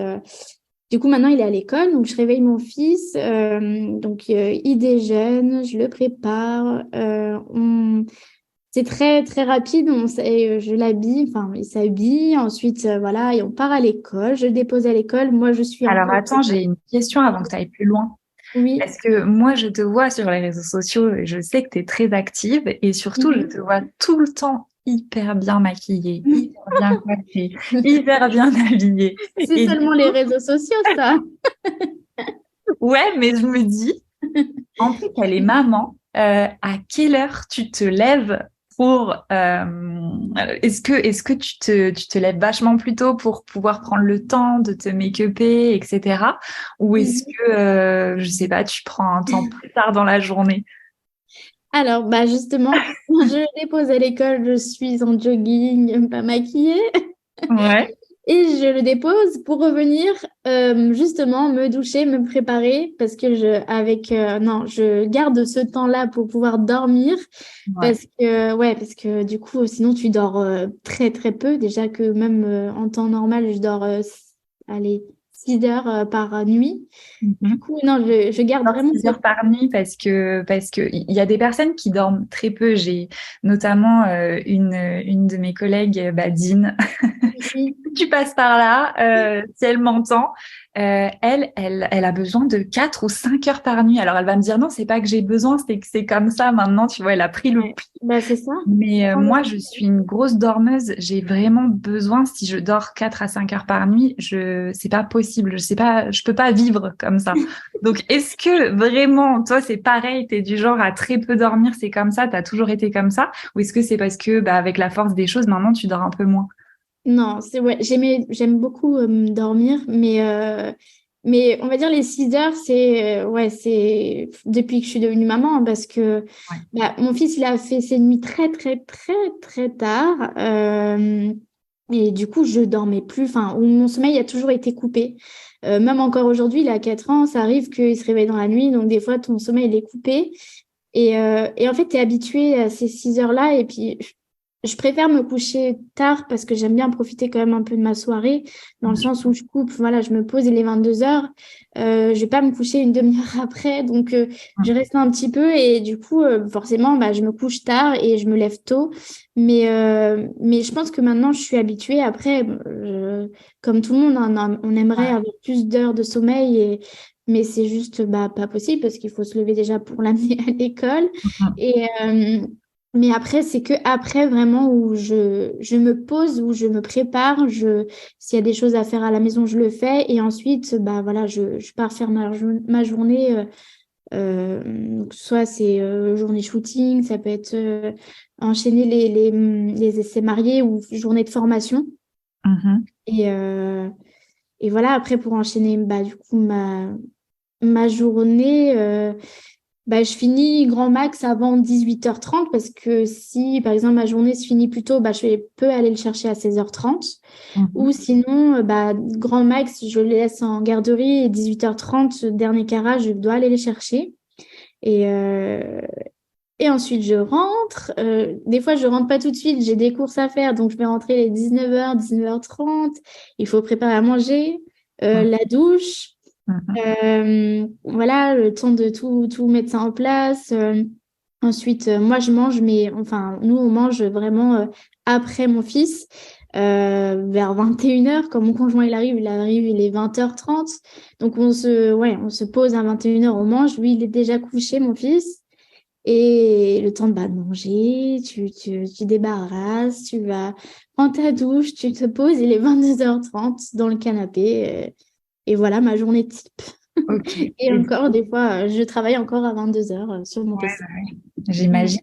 Du coup, maintenant, il est à l'école. Donc, je réveille mon fils. Donc, il déjeune, je le prépare. C'est très, très rapide. Je l'habille. Enfin, il s'habille. Ensuite, voilà, et on part à l'école. Je le dépose à l'école. Moi, je suis en Alors cours. attends, j'ai une question avant que tu ailles plus loin. Oui. Parce que moi, je te vois sur les réseaux sociaux et je sais que tu es très active et surtout, je te Mhm. vois tout le temps hyper bien maquillée, hyper bien coiffée, hyper bien habillée. C'est Et du seulement les coup, réseaux sociaux, ça. ouais, mais je me dis, en plus qu'elle est maman, à quelle heure tu te lèves pour est-ce que tu te lèves vachement plus tôt pour pouvoir prendre le temps de te make-upper, etc. Ou est-ce Mhm. que je sais pas, tu prends un temps plus tard dans la journée? Alors, bah justement, quand je le dépose à l'école, je suis en jogging, pas maquillée, Ouais. et je le dépose pour revenir justement me doucher, me préparer, parce que non, je garde ce temps-là pour pouvoir dormir, Ouais. parce que du coup, sinon tu dors très très peu. Déjà que même en temps normal, je dors, allez, 6 heures par nuit. Du Mhm. coup, non, je garde Dors vraiment 6 heures par nuit parce que il y a des personnes qui dorment très peu. J'ai notamment une de mes collègues, Badine, tu passes par là, si elle m'entend, elle a besoin de 4 ou 5 heures par nuit. Alors elle va me dire non, c'est pas que j'ai besoin, c'est que c'est comme ça maintenant. Tu vois, elle a pris le Ouais. Bah, c'est ça. mais moi, je suis une grosse dormeuse. J'ai vraiment besoin, si je dors 4 à 5 heures par nuit, c'est pas possible. Je sais pas, je peux pas vivre comme ça. Donc, est-ce que vraiment, toi, c'est pareil, t'es du genre à très peu dormir, c'est comme ça, t'as toujours été comme ça? Ou est-ce que c'est parce que, bah, avec la force des choses, maintenant, tu dors un peu moins? Non, c'est ouais, j'aime beaucoup dormir, mais on va dire les 6 heures, c'est depuis que je suis devenue maman, parce que Ouais. bah, mon fils, il a fait ses nuits très, très, très, très tard. Et du coup, je dormais plus, enfin, mon sommeil a toujours été coupé. Même encore aujourd'hui, il a 4 ans, ça arrive qu'il se réveille dans la nuit, donc des fois, ton sommeil, il est coupé. Et en fait, tu es habitué à ces 6 heures-là. Et puis, je préfère me coucher tard parce que j'aime bien profiter quand même un peu de ma soirée, dans le sens où je coupe, voilà, je me pose, il est 22 heures. Je vais pas me coucher une demi-heure après. Donc, je reste un petit peu. Et du coup, forcément, bah, je me couche tard et je me lève tôt. Mais je pense que maintenant, je suis habituée. Après, comme tout le monde, on aimerait Ouais. avoir plus d'heures de sommeil. Mais c'est juste bah, pas possible parce qu'il faut se lever déjà pour l'amener à l'école. Mhm. Et, mais après, c'est que après vraiment où je me pose, où je me prépare. S'il y a des choses à faire à la maison, je le fais. Et ensuite, bah, voilà, je pars faire ma journée. Donc soit c'est journée shooting, ça peut être enchaîner les essais mariés ou journée de formation. Mhm. Et, euh, et voilà, après pour enchaîner bah, du coup ma journée, bah, je finis grand max avant 18h30 parce que si, par exemple, ma journée se finit plus tôt, bah, peux aller le chercher à 16h30. Ou Mhm. sinon, bah, grand max, je les laisse en garderie et 18h30, dernier carrage, je dois aller les chercher. Et, euh, et ensuite, je rentre. Des fois, je rentre pas tout de suite. J'ai des courses à faire. Donc, je vais rentrer les 19h, 19h30. Il faut préparer à manger, Mhm. la douche. Mhm. Voilà, le temps de tout mettre ça en place. Ensuite, moi, je mange, mais enfin, nous, on mange vraiment après mon fils, vers 21h. Quand mon conjoint il est 20h30. Donc, on se pose à 21h, on mange. Lui, il est déjà couché, mon fils. Et le temps de manger, tu débarrasses, tu vas prendre ta douche, tu te poses, il est 22h30 dans le canapé. Et voilà ma journée type. Ok. Et encore, des fois, je travaille encore à 22h sur mon Ouais, PC. bah ouais, Ouais. j'imagine.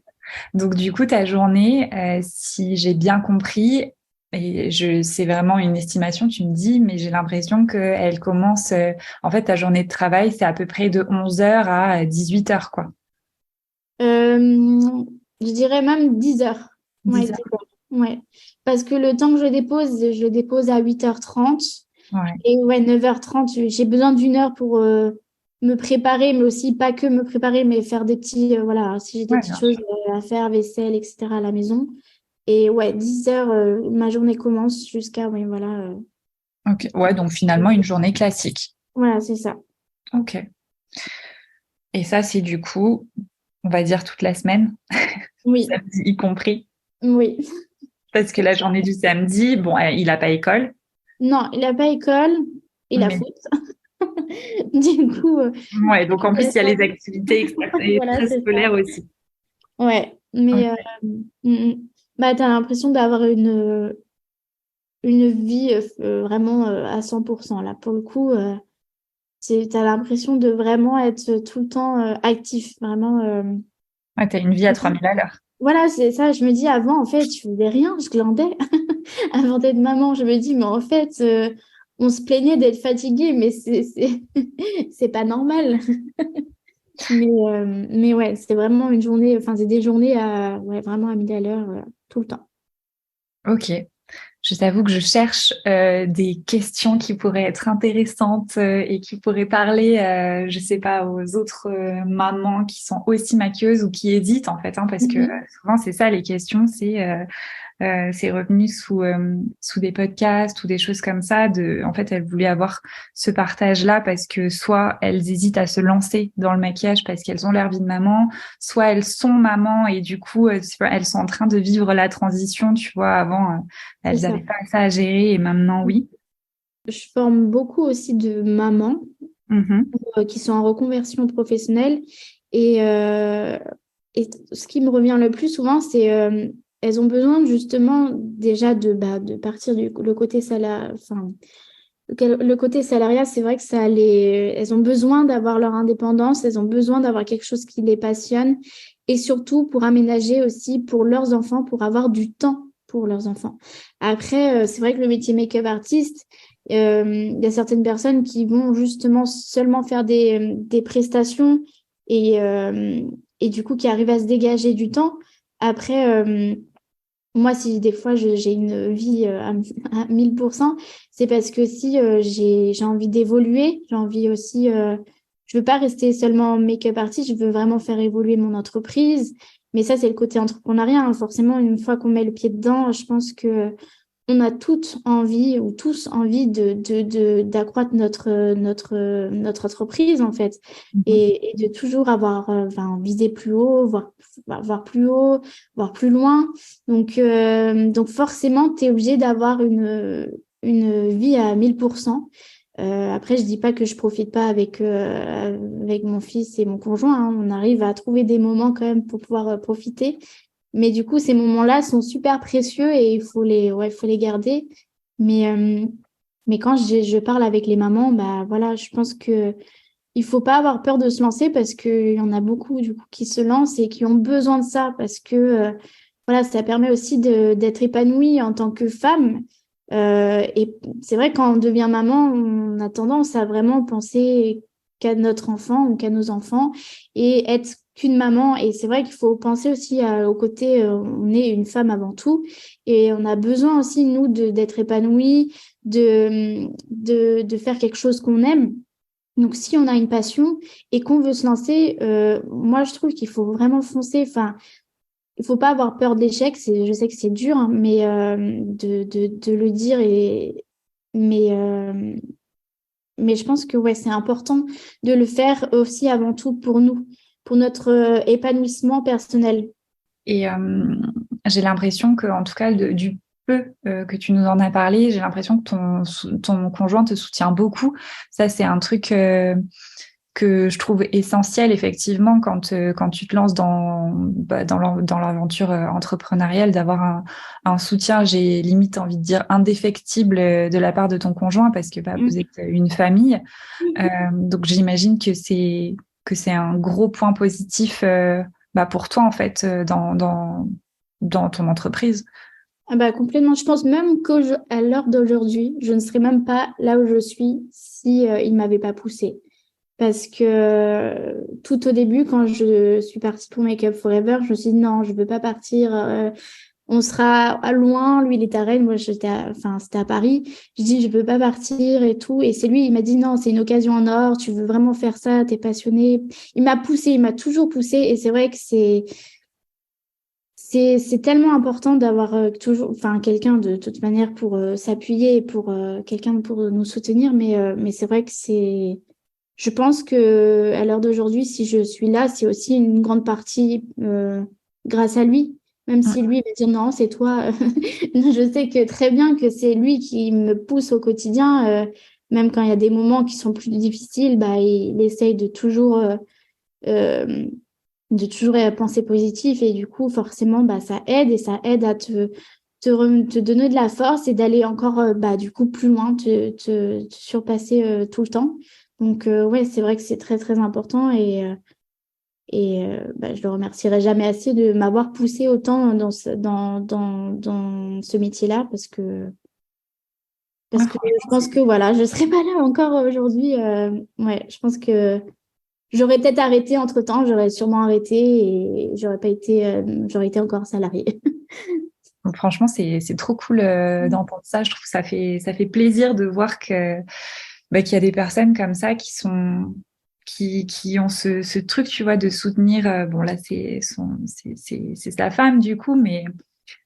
Donc du coup, ta journée, si j'ai bien compris, c'est vraiment une estimation, tu me dis, mais j'ai l'impression qu'elle commence, en fait, ta journée de travail, c'est à peu près de 11h à 18h, quoi. Je dirais même 10h. Ouais, 10h. 10h. Ouais. Parce que le temps que je le dépose à 8h30. Ouais. Et ouais, 9h30, j'ai besoin d'une heure pour me préparer, mais aussi pas que me préparer, mais faire des petits, voilà, si j'ai des Ouais, petites bien choses sûr. à faire, vaisselle, etc. à la maison. Et ouais, 10h, ma journée commence jusqu'à, ouais, voilà. Ok. Ouais, donc finalement, une journée classique. Voilà, c'est ça. Ok. Et ça, c'est du coup, on va dire toute la semaine, Oui, samedi y compris. oui. Parce que la journée du samedi, bon, il n'a pas école, Non, il n'a pas école, il a mais foot. Du coup, ouais, donc en plus, il y a les activités voilà, c'est ça. extrascolaires aussi. Ouais, mais Ok. bah, tu as l'impression d'avoir une vie vraiment à 100%. Là, pour le coup, tu as l'impression de vraiment être tout le temps actif. Vraiment. Ouais, t'as une vie à 3000 à l'heure. Voilà, c'est ça. Je me dis, avant, en fait, je faisais rien, je glandais. Avant d'être maman, je me dis, mais en fait, on se plaignait d'être fatigué, mais c'est pas normal. Mais ouais, c'est vraiment une journée, enfin, c'est des journées ouais, vraiment à 1000 à l'heure, tout le temps. Ok. Je t'avoue que je cherche des questions qui pourraient être intéressantes et qui pourraient parler, je sais pas, aux autres mamans qui sont aussi maquilleuses ou qui hésitent en fait, hein, parce que Mhm. souvent c'est ça les questions, c'est revenu sous des podcasts ou des choses comme ça. En fait, elles voulaient avoir ce partage-là parce que soit elles hésitent à se lancer dans le maquillage parce qu'elles ont leur vie de maman, soit elles sont mamans et du coup elles sont en train de vivre la transition. Tu vois, avant C'est elles ça. n'avaient pas ça à gérer et maintenant oui. Je forme beaucoup aussi de mamans Mhm. qui sont en reconversion professionnelle. Et, euh, et ce qui me revient le plus souvent, c'est elles ont besoin justement déjà de partir le côté enfin, le côté salariat, c'est vrai que elles ont besoin d'avoir leur indépendance, elles ont besoin d'avoir quelque chose qui les passionne et surtout pour aménager aussi pour leurs enfants, pour avoir du temps pour leurs enfants. Après, c'est vrai que le métier make-up artiste, il y a certaines personnes qui vont justement seulement faire des prestations et, euh, et du coup qui arrivent à se dégager du temps. Après, moi, si des fois j'ai une vie à 1000%, c'est parce que si j'ai envie d'évoluer, j'ai envie aussi, je veux pas rester seulement make-up artist, je veux vraiment faire évoluer mon entreprise. Mais ça, c'est le côté entrepreneuriat, hein. Forcément, une fois qu'on met le pied dedans, je pense que on a toutes envie ou tous envie d'accroître notre entreprise, en fait, Mhm. et de toujours avoir, enfin, viser plus haut, voir plus haut, voir plus loin. Donc forcément, tu es obligé d'avoir une vie à 1000%. Après, je dis pas que je profite pas avec mon fils et mon conjoint, hein. On arrive à trouver des moments quand même pour pouvoir profiter. Mais du coup, ces moments-là sont super précieux et il faut les garder. Mais, euh, mais quand je parle avec les mamans, bah voilà, je pense que il faut pas avoir peur de se lancer parce qu'il y en a beaucoup du coup qui se lancent et qui ont besoin de ça parce que voilà, ça permet aussi d'être épanouie en tant que femme. Et c'est vrai, quand on devient maman, on a tendance à vraiment penser qu'à notre enfant ou qu'à nos enfants et être qu'une maman. Et c'est vrai qu'il faut penser aussi au côté, on est une femme avant tout et on a besoin aussi, nous, d'être épanouie, de faire quelque chose qu'on aime. Donc, si on a une passion et qu'on veut se lancer, moi, je trouve qu'il faut vraiment foncer. Enfin, il faut pas avoir peur d'échec. Je sais que c'est dur, hein, mais de le dire mais euh, mais je pense que ouais, c'est important de le faire aussi avant tout pour nous, pour notre épanouissement personnel. Et j'ai l'impression que, en tout cas, du peu que tu nous en as parlé, j'ai l'impression que ton conjoint te soutient beaucoup. Ça, c'est un truc que je trouve essentiel, effectivement, quand tu te lances dans l'aventure entrepreneuriale, d'avoir un soutien, j'ai limite envie de dire indéfectible de la part de ton conjoint, parce que bah, vous êtes une famille. Donc, j'imagine que c'est un gros point positif bah, pour toi, en fait, dans ton entreprise. Ah bah, complètement. Je pense même qu'à l'heure d'aujourd'hui, je ne serais même pas là où je suis si il m'avait pas poussée. Parce que tout au début, quand je suis partie pour Make Up Forever, je me suis dit non, je veux pas partir. On sera à loin. Lui, il est à Rennes, moi, enfin, c'était à Paris. Je dis, je veux pas partir et tout. Et c'est lui, il m'a dit non, c'est une occasion en or. Tu veux vraiment faire ça, t'es passionné. Il m'a poussé, il m'a toujours poussé. Et c'est vrai que c'est tellement important d'avoir toujours, enfin, quelqu'un de toute manière pour s'appuyer et pour quelqu'un pour nous soutenir. Mais c'est vrai que je pense que à l'heure d'aujourd'hui, si je suis là, c'est aussi une grande partie grâce à lui. Même si lui va dire non, c'est toi. Je sais que très bien que c'est lui qui me pousse au quotidien, même quand il y a des moments qui sont plus difficiles, bah, il essaye euh, de toujours penser positif et du coup, forcément, bah, ça aide et ça aide à te donner de la force et d'aller encore, bah, du coup, plus loin, te surpasser tout le temps. Donc, ouais, c'est vrai que c'est très, très important et bah, je le remercierai jamais assez de m'avoir poussé autant dans ce métier-là Ouais, parce que je pense que voilà, je serais pas là encore aujourd'hui. Ouais, je pense que j'aurais peut-être arrêté entre-temps, j'aurais sûrement arrêté et j'aurais été encore salariée. donc, franchement, c'est trop cool d'entendre ça. Je trouve que ça fait plaisir de voir que bah, qu'il y a des personnes comme ça qui ont ce truc, tu vois, de soutenir. Bon, là, c'est sa femme du coup, mais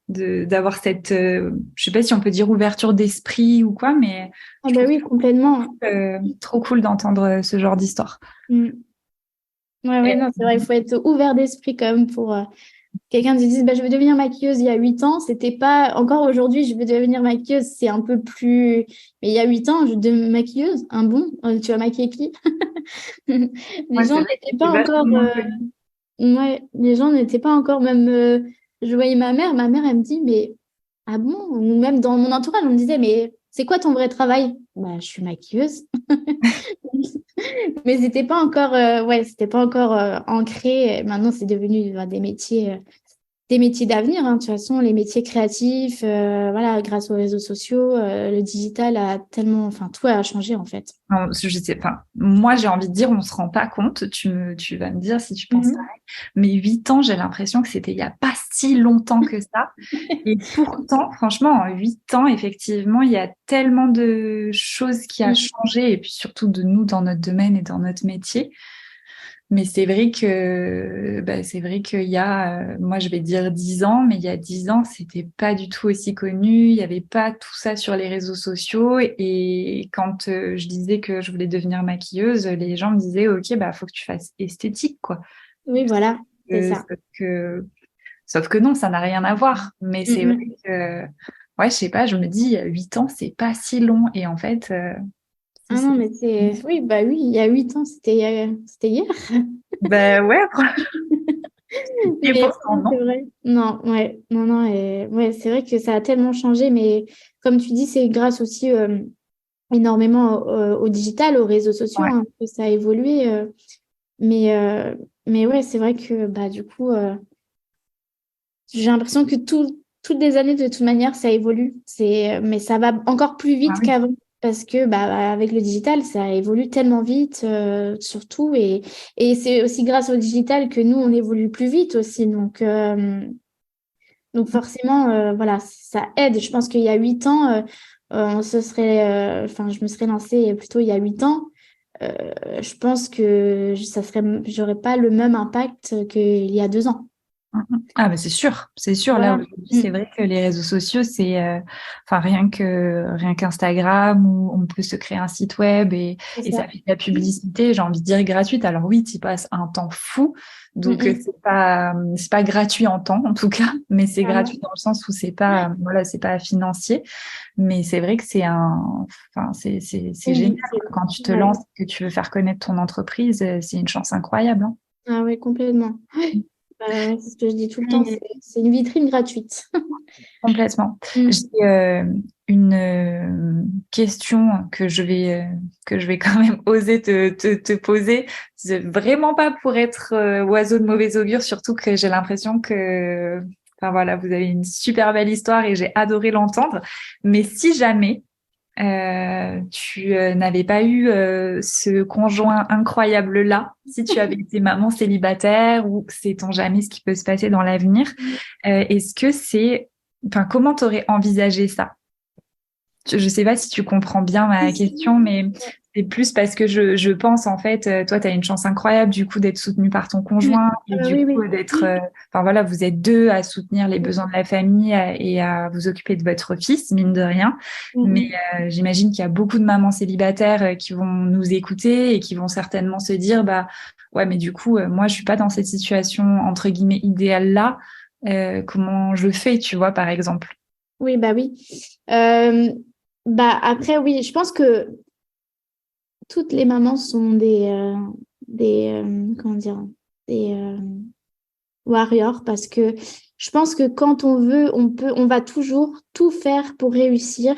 d'avoir cette, je sais pas si on peut dire ouverture d'esprit ou quoi, mais Ah je bah trouve oui, complètement. trop cool d'entendre ce genre d'histoire. Mm. Ouais, ouais, non, c'est vrai, il faut être ouvert d'esprit quand même pour quelqu'un qui dit bah, je veux devenir maquilleuse il y a 8 ans. C'était pas encore aujourd'hui, je veux devenir maquilleuse, c'est un peu plus. Mais il y a 8 ans, je devenais maquilleuse. Un bon, tu vas maquiller qui? Les Ouais, gens c'est vrai que n'étaient c'est pas encore. vachement moins connu. Ouais, les gens n'étaient pas encore même. Je voyais ma mère, elle me dit mais ah bon? Ou même dans mon entourage, on me disait mais c'est quoi ton vrai travail? Bah, je suis maquilleuse. Mais c'était pas encore, ouais, c'était pas encore ancré. Maintenant, c'est devenu des métiers d'avenir. Hein. De toute façon, les métiers créatifs, voilà, grâce aux réseaux sociaux, le digital a tellement, enfin, tout a changé en fait. Non, je sais pas. Moi, j'ai envie de dire, on se rend pas compte. Tu vas me dire si tu penses Mhm. pareil. Mais 8 ans, j'ai l'impression que c'était il y a pas si longtemps que ça. Et pourtant, franchement, en 8 ans, effectivement, il y a tellement de choses qui a Mhm. changé. Et puis surtout de nous dans notre domaine et dans notre métier. Mais c'est vrai qu'il y a, moi je vais dire 10 ans, mais il y a 10 ans, c'était pas du tout aussi connu. Il y avait pas tout ça sur les réseaux sociaux. Et quand je disais que je voulais devenir maquilleuse, les gens me disaient, OK, bah, faut que tu fasses esthétique, quoi. Oui, voilà, c'est Euh, ça. sauf que, sauf que non, ça n'a rien à voir. Mais c'est vrai Mhm. que, ouais, je sais pas, je me dis, 8 ans, c'est pas si long. Et en fait, Ah non, mais oui, bah oui, il y a 8 ans, c'était hier. ben ouais, et Mais pourtant c'est non. vrai. Non, ouais, non, non, et ouais, c'est vrai que ça a tellement changé, mais comme tu dis, c'est grâce aussi énormément au digital, aux réseaux sociaux, Ouais. hein, que ça a évolué. Mais, euh, mais ouais, c'est vrai que bah, du coup, j'ai l'impression que toutes les années, de toute manière, ça évolue. Mais ça va encore plus Ah vite oui. qu'avant. Parce que bah, avec le digital, ça évolue tellement vite, surtout. Et c'est aussi grâce au digital que nous, on évolue plus vite aussi. Donc forcément, voilà, ça aide. Je pense qu'il y a 8 ans, on se serait, enfin, je me serais lancée plutôt il y a 8 ans. je pense que j'aurais pas le même impact qu'il y a 2 ans. Ah, mais c'est sûr, c'est sûr. Là, Voilà. aujourd'hui, c'est vrai que les réseaux sociaux, enfin, rien qu'Instagram où on peut se créer un site web C'est et ça ça. fait de la publicité, j'ai envie de dire gratuite. Alors oui, tu y passes un temps fou. Donc, Mm. c'est pas gratuit en temps, en tout cas, mais c'est Clairement. gratuit dans le sens où voilà, c'est pas financier. Mais c'est vrai que enfin, c'est génial. Oui, Quand tu te ouais. lances, que tu veux faire connaître ton entreprise, c'est une chance incroyable, hein. Ah oui, complètement. Ouais, c'est ce que je dis tout le temps, Et c'est une vitrine gratuite. complètement. J'ai Mm. une question que je vais quand même oser te poser. C'est vraiment pas pour être oiseau de mauvais augure, surtout que j'ai l'impression que, enfin voilà, vous avez une super belle histoire et j'ai adoré l'entendre. Mais si jamais tu n'avais pas eu ce conjoint incroyable-là, si tu avais été maman célibataire ou sait-on jamais ce qui peut se passer dans l'avenir, est-ce que enfin, comment t'aurais envisagé ça? Je sais pas si tu comprends bien ma question, mais c'est plus parce que je pense en fait, toi, tu as une chance incroyable du coup d'être soutenue par ton Mm. conjoint et du Oui, coup oui. d'être, enfin voilà, vous êtes deux à soutenir les besoins de la famille et à vous occuper de votre fils, mine de rien. Mais Mm. j'imagine qu'il y a beaucoup de mamans célibataires qui vont nous écouter et qui vont certainement se dire, bah ouais, mais du coup, moi, je suis pas dans cette situation entre guillemets idéale là. Comment je fais, tu vois, par exemple? Oui, bah oui. Euh, Bah après, oui, je pense que toutes les mamans sont comment dire, des warriors parce que je pense que quand on veut, on va toujours tout faire pour réussir,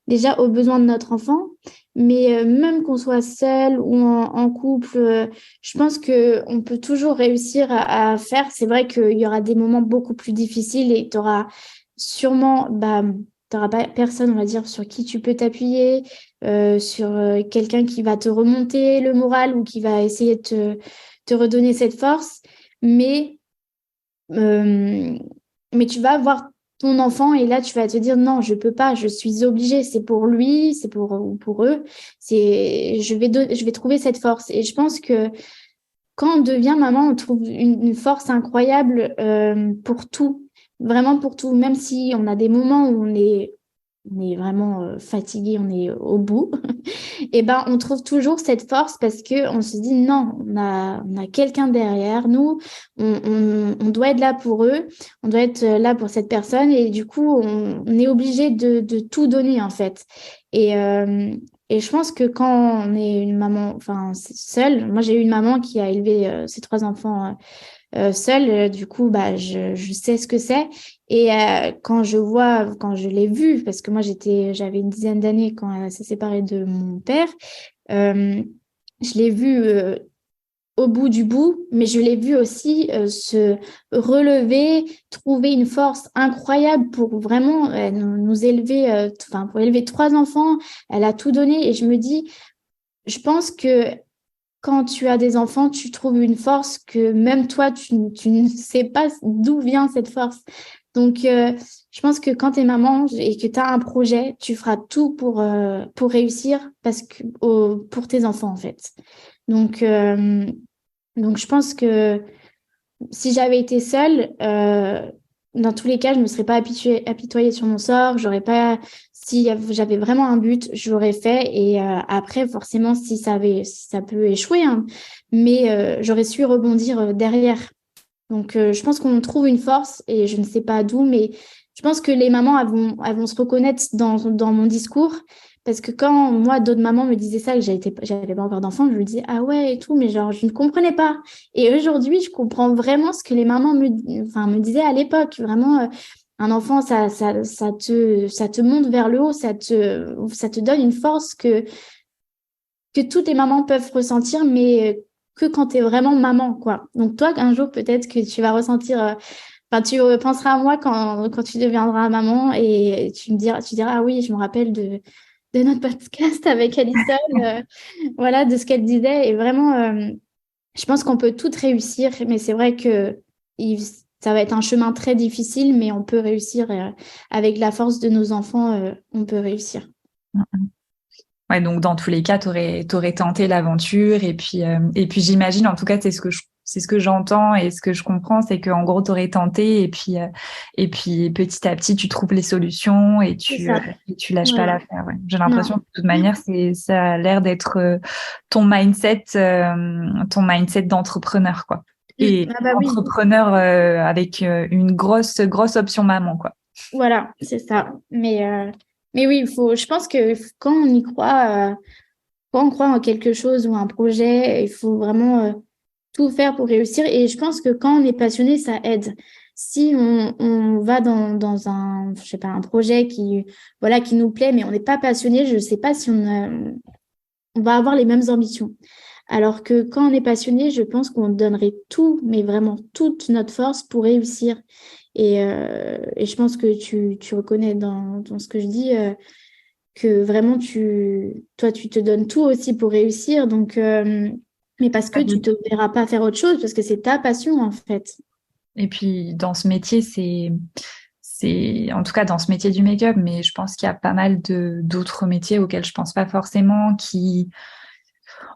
déjà aux besoins de notre enfant, mais même qu'on soit seul ou en couple, je pense que on peut toujours réussir à faire. C'est vrai qu'il y aura des moments beaucoup plus difficiles et tu auras sûrement, bah, t'auras pas personne, on va dire, sur qui tu peux t'appuyer, sur quelqu'un qui va te remonter le moral ou qui va essayer de te redonner cette force. Mais euh, mais tu vas voir ton enfant et là, tu vas te dire non, je peux pas, je suis obligée, c'est pour lui, c'est pour eux, je vais trouver cette force. Et je pense que quand on devient maman, on trouve une force incroyable pour tout, vraiment pour tout, même si on a des moments où on est vraiment fatigué, on est au bout. Et ben on trouve toujours cette force parce que on se dit non, on a quelqu'un derrière nous, on doit être là pour eux, on doit être là pour cette personne et du coup on est obligé de tout donner en fait. Et, euh, et je pense que quand on est une maman, enfin seule, moi j'ai eu une maman qui a élevé ses 3 enfants seule, du coup, bah, je sais ce que c'est. Et quand je l'ai vue, parce que moi, j'avais une dizaine d'années quand elle s'est séparée de mon père, euh, je l'ai vue au bout du bout, mais je l'ai vue aussi se relever, trouver une force incroyable pour vraiment nous élever, enfin, pour élever 3 enfants. Elle a tout donné et je me dis, je pense que quand tu as des enfants, tu trouves une force que même toi, tu ne sais pas d'où vient cette force. Donc, je pense que quand tu es maman et que tu as un projet, tu feras tout pour réussir pour tes enfants, en fait. Donc, euh, donc je pense que si j'avais été seule, dans tous les cas, je me serais pas apitoyée sur mon sort. J'aurais pas, si j'avais vraiment un but, j'aurais fait. Et après, forcément, si ça peut échouer, hein, mais j'aurais su rebondir derrière. Donc, je pense qu'on trouve une force et je ne sais pas d'où, mais je pense que les mamans elles vont se reconnaître dans mon discours. Parce que quand moi, d'autres mamans me disaient ça, que j'avais pas encore d'enfant, je me disais, ah ouais, et tout, mais genre, je ne comprenais pas. Et aujourd'hui, je comprends vraiment ce que les mamans enfin, me disaient à l'époque. Vraiment, un enfant, ça te monte vers le haut, ça te donne une force que toutes les mamans peuvent ressentir, mais que quand tu es vraiment maman, quoi. Donc toi, un jour, peut-être que tu vas ressentir, enfin, tu penseras à moi quand tu deviendras maman et tu diras, ah oui, je me rappelle de notre podcast avec Alison, voilà, de ce qu'elle disait. Et vraiment, je pense qu'on peut toutes réussir, mais c'est vrai que ça va être un chemin très difficile, mais on peut réussir avec la force de nos enfants, on peut réussir. Ouais, donc dans tous les cas, t'aurais tenté l'aventure et puis j'imagine, en tout cas, c'est ce que j'entends et ce que je comprends, c'est que en gros t'aurais tenté et puis petit à petit tu trouves les solutions C'est ça. et tu lâches pas Voilà. l'affaire. Ouais. J'ai Non. l'impression que de toute manière, ça a l'air d'être ton mindset d'entrepreneur quoi. Et Ah bah oui. entrepreneur avec une grosse option maman quoi. Voilà, c'est ça. Mais oui, je pense que quand on y croit, quand on croit en quelque chose ou un projet, il faut vraiment tout faire pour réussir. Et je pense que quand on est passionné, ça aide. Si on va dans un, je sais pas, un projet voilà, qui nous plaît, mais on n'est pas passionné, je sais pas si on va avoir les mêmes ambitions. Alors que quand on est passionné, je pense qu'on donnerait tout, mais vraiment toute notre force pour réussir. Et je pense que tu reconnais dans ce que je dis que vraiment toi, tu te donnes tout aussi pour réussir. Donc, mais parce que tu te verras pas faire autre chose, parce que c'est ta passion en fait. Et puis dans ce métier, c'est en tout cas dans ce métier du make-up, mais je pense qu'il y a pas mal de d'autres métiers auxquels je pense pas forcément, qui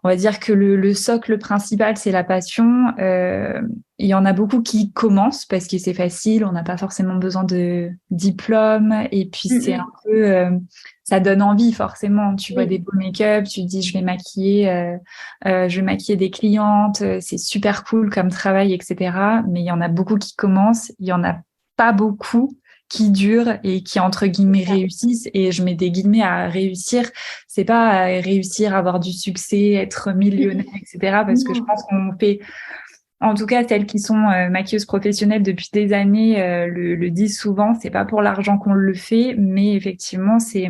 on va dire que le socle principal, c'est la passion. Il y en a beaucoup qui commencent parce que c'est facile, on n'a pas forcément besoin de diplôme. Et puis, c'est un Mm, peu... ça donne envie, forcément. Tu vois des oui, beaux make-up, tu te dis, je vais maquiller des clientes. C'est super cool comme travail, etc. Mais il y en a beaucoup qui commencent. Il y en a pas beaucoup qui durent et qui, entre c'est guillemets, ça. réussissent. Et je mets des guillemets à réussir, c'est pas réussir à avoir du succès, être millionnaire, etc. Parce que je Non. pense qu'on fait, en tout cas celles qui sont maquilleuses professionnelles depuis des années, le disent souvent, c'est pas pour l'argent qu'on le fait, mais effectivement c'est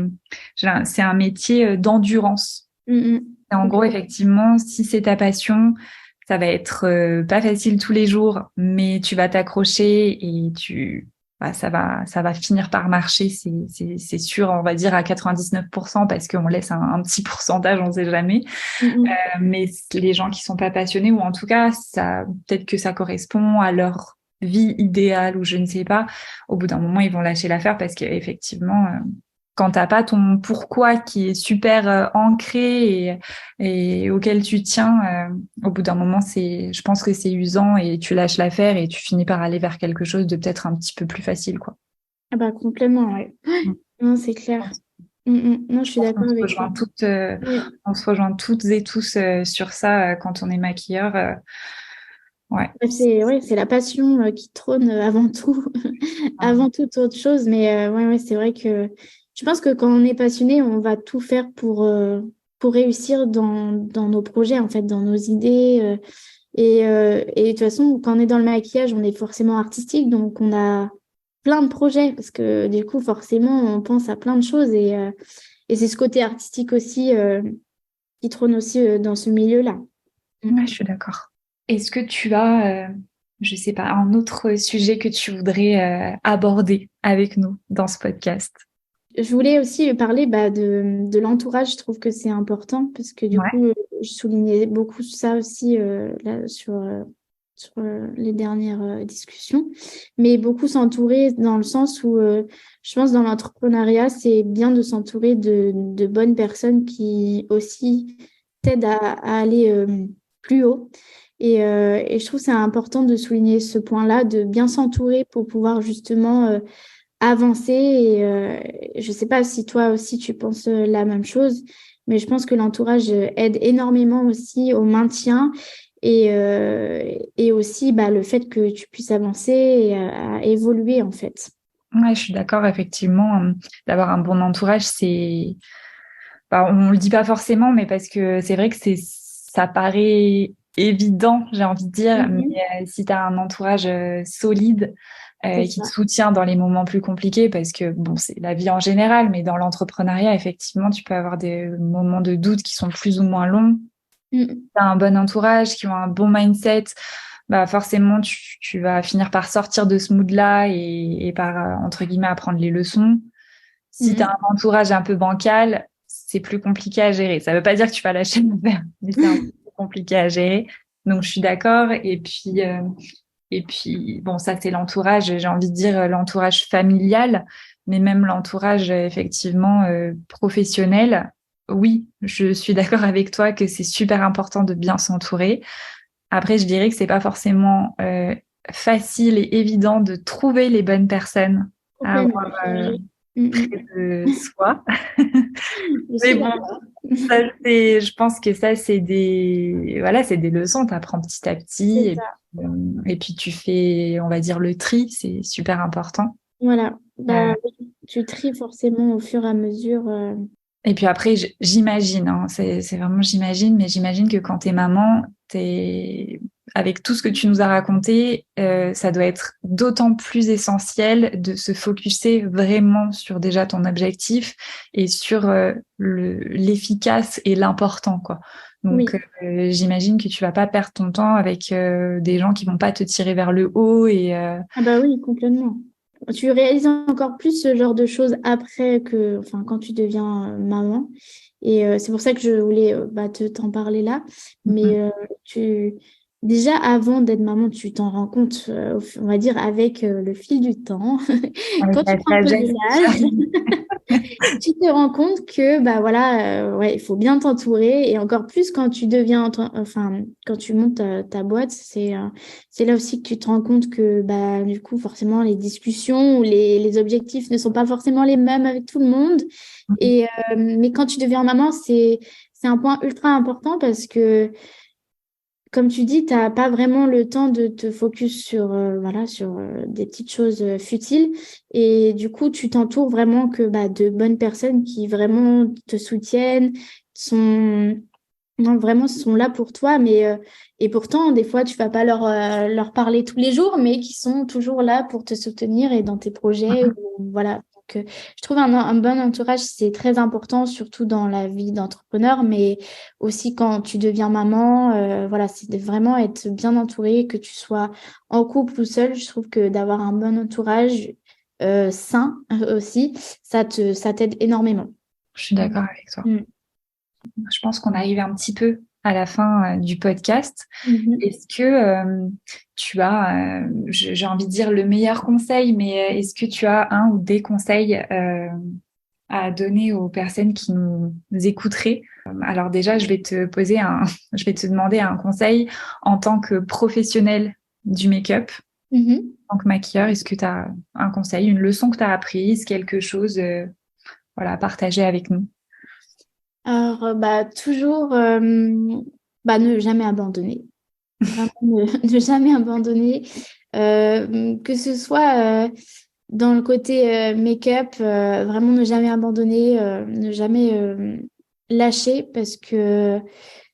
un métier d'endurance. Mm, mm. Et en gros, effectivement, si c'est ta passion, ça va être pas facile tous les jours, mais tu vas t'accrocher et ça va finir par marcher, c'est sûr, on va dire à 99% parce qu'on laisse un petit pourcentage, on sait jamais. Mm, mm. Mais les gens qui sont pas passionnés, ou en tout cas, ça, peut-être que ça correspond à leur vie idéale ou je ne sais pas, au bout d'un moment, ils vont lâcher l'affaire parce qu'effectivement, quand t'as pas ton pourquoi qui est super ancré et auquel tu tiens, au bout d'un moment, je pense que c'est usant et tu lâches l'affaire et tu finis par aller vers quelque chose de peut-être un petit peu plus facile, quoi. Ah bah complètement, ouais. Mm. Non, c'est clair. Mm, mm. Non, je suis d'accord avec toi. Ouais. On se rejoint toutes et tous sur ça quand on est maquilleur. Ouais. Bah, c'est la passion qui trône avant tout, avant toute autre chose. Mais ouais, c'est vrai que je pense que quand on est passionné, on va tout faire pour réussir dans nos projets, en fait, dans nos idées. Et de toute façon, quand on est dans le maquillage, on est forcément artistique, donc on a plein de projets, parce que du coup, forcément, on pense à plein de choses. Et c'est ce côté artistique aussi qui trône aussi dans ce milieu-là. Mm. Ouais, je suis d'accord. Est-ce que tu as, je sais pas, un autre sujet que tu voudrais aborder avec nous dans ce podcast? Je voulais aussi parler de l'entourage. Je trouve que c'est important parce que du Ouais. coup, je soulignais beaucoup ça aussi là, sur les dernières discussions. Mais beaucoup s'entourer dans le sens où je pense dans l'entrepreneuriat, c'est bien de s'entourer de bonnes personnes qui aussi t'aident à aller plus haut. Et je trouve que c'est important de souligner ce point-là, de bien s'entourer pour pouvoir justement avancer. Et je ne sais pas si toi aussi tu penses la même chose, mais je pense que l'entourage aide énormément aussi au maintien et aussi le fait que tu puisses avancer et à évoluer en fait. Ouais, je suis d'accord, effectivement, d'avoir un bon entourage, on le dit pas forcément, mais parce que c'est vrai que ça paraît évident, j'ai envie de dire, mais Mhm. si tu as un entourage solide, C'est qui te ça. soutient dans les moments plus compliqués, parce que bon, c'est la vie en général, mais dans l'entrepreneuriat, effectivement, tu peux avoir des moments de doute qui sont plus ou moins longs. Mhm. Tu as un bon entourage, qui ont un bon mindset, bah forcément, tu vas finir par sortir de ce mood-là et par, entre guillemets, apprendre les leçons. Si tu as Mhm. un entourage un peu bancal, c'est plus compliqué à gérer. Ça veut pas dire que tu vas lâcher l'affaire, mais c'est un peu plus compliqué à gérer. Donc, je suis d'accord. Et puis, bon, ça, c'est l'entourage, j'ai envie de dire l'entourage familial, mais même l'entourage, effectivement, professionnel. oui, je suis d'accord avec toi que c'est super important de bien s'entourer. Après, je dirais que c'est pas forcément facile et évident de trouver les bonnes personnes à Complètement. avoir près de soi. Je Mais suis bon, d'accord. ça, je pense que ça, voilà, c'est des leçons, tu apprends petit à petit. C'est ça. Et puis, tu fais, on va dire, le tri, c'est super important. Voilà. Euh, Bah, oui, tu tries forcément au fur et à mesure. et puis après, j'imagine, hein, c'est vraiment j'imagine, mais j'imagine que quand t'es maman, avec tout ce que tu nous as raconté, ça doit être d'autant plus essentiel de se focuser vraiment sur déjà ton objectif et sur l'efficace et l'important, quoi. Donc, Oui. j'imagine que tu vas pas perdre ton temps avec des gens qui vont pas te tirer vers le haut et Ah bah oui, complètement. Tu réalises encore plus ce genre de choses après enfin, quand tu deviens maman. Et c'est pour ça que je voulais t'en parler là. Mais déjà avant d'être maman, tu t'en rends compte, on va dire, avec le fil du temps. avec Quand tu la prends un peu de sagesse qui l'âge, arrive. tu te rends compte que bah voilà ouais, il faut bien t'entourer et encore plus quand tu deviens enfin quand tu montes ta boîte, c'est là aussi que tu te rends compte que bah du coup forcément les discussions ou les objectifs ne sont pas forcément les mêmes avec tout le monde et mais quand tu deviens maman, c'est un point ultra important parce que comme tu dis, tu n'as pas vraiment le temps de te focus sur, sur des petites choses futiles. Et du coup, tu t'entoures vraiment de bonnes personnes qui vraiment te soutiennent, sont, non, vraiment sont là pour toi. Et pourtant, des fois, tu vas pas leur parler tous les jours, mais qui sont toujours là pour te soutenir et dans tes projets. Voilà. Donc, je trouve un bon entourage, c'est très important, surtout dans la vie d'entrepreneur, mais aussi quand tu deviens maman, voilà, c'est de vraiment être bien entouré, que tu sois en couple ou seul. Je trouve que d'avoir un bon entourage sain aussi, ça t'aide énormément. Je suis d'accord avec toi. Mm. Je pense qu'on arrive un petit peu à la fin du podcast. Mhm. Est-ce que tu as, j'ai envie de dire le meilleur conseil, mais est-ce que tu as un ou des conseils à donner aux personnes qui nous écouteraient? Alors déjà, je vais te demander un conseil en tant que professionnel du make-up, Mhm. en tant que maquilleur. Est-ce que tu as un conseil, une leçon que tu as apprise, quelque chose, voilà, à partager avec nous? Alors, toujours ne jamais abandonner. Vraiment, ne jamais abandonner. Que ce soit dans le côté make-up, vraiment ne jamais abandonner, ne jamais lâcher parce que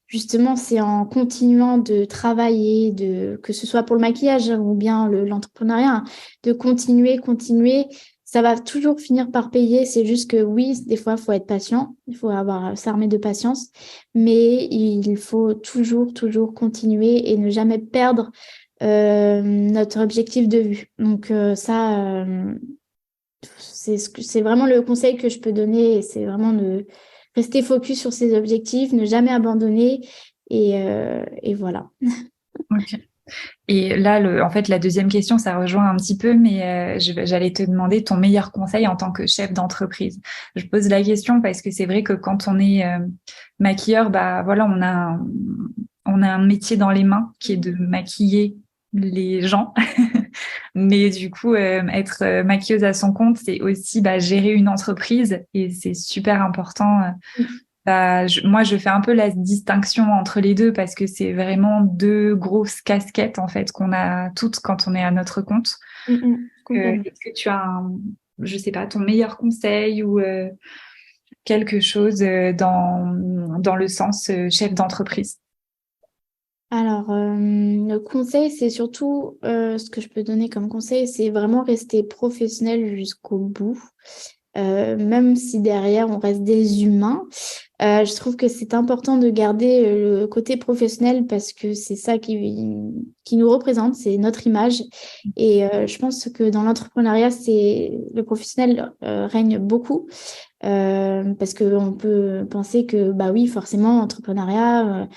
justement, c'est en continuant de travailler, que ce soit pour le maquillage ou bien l'entrepreneuriat, hein, de continuer. Ça va toujours finir par payer. C'est juste que oui, des fois, il faut être patient. Il faut s'armer de patience. Mais il faut toujours continuer et ne jamais perdre notre objectif de vue. Donc c'est vraiment le conseil que je peux donner. Et c'est vraiment de rester focus sur ses objectifs, ne jamais abandonner. Et voilà. Ok. Et là, en fait, la deuxième question, ça rejoint un petit peu, mais j'allais te demander ton meilleur conseil en tant que chef d'entreprise. Je pose la question parce que c'est vrai que quand on est maquilleur, bah voilà, on a un métier dans les mains qui est de maquiller les gens. Mais du coup, être maquilleuse à son compte, c'est aussi bah, gérer une entreprise et c'est super important. Bah, moi, je fais un peu la distinction entre les deux parce que c'est vraiment deux grosses casquettes en fait qu'on a toutes quand on est à notre compte. Complètement. Est-ce que tu as je sais pas, ton meilleur conseil ou quelque chose dans le sens chef d'entreprise? Alors, le conseil, c'est surtout ce que je peux donner comme conseil, c'est vraiment rester professionnel jusqu'au bout. Même si derrière on reste des humains, je trouve que c'est important de garder le côté professionnel parce que c'est ça qui nous représente, c'est notre image. Et je pense que dans l'entrepreneuriat, le professionnel règne beaucoup parce qu'on peut penser que, bah oui, forcément, entrepreneuriat,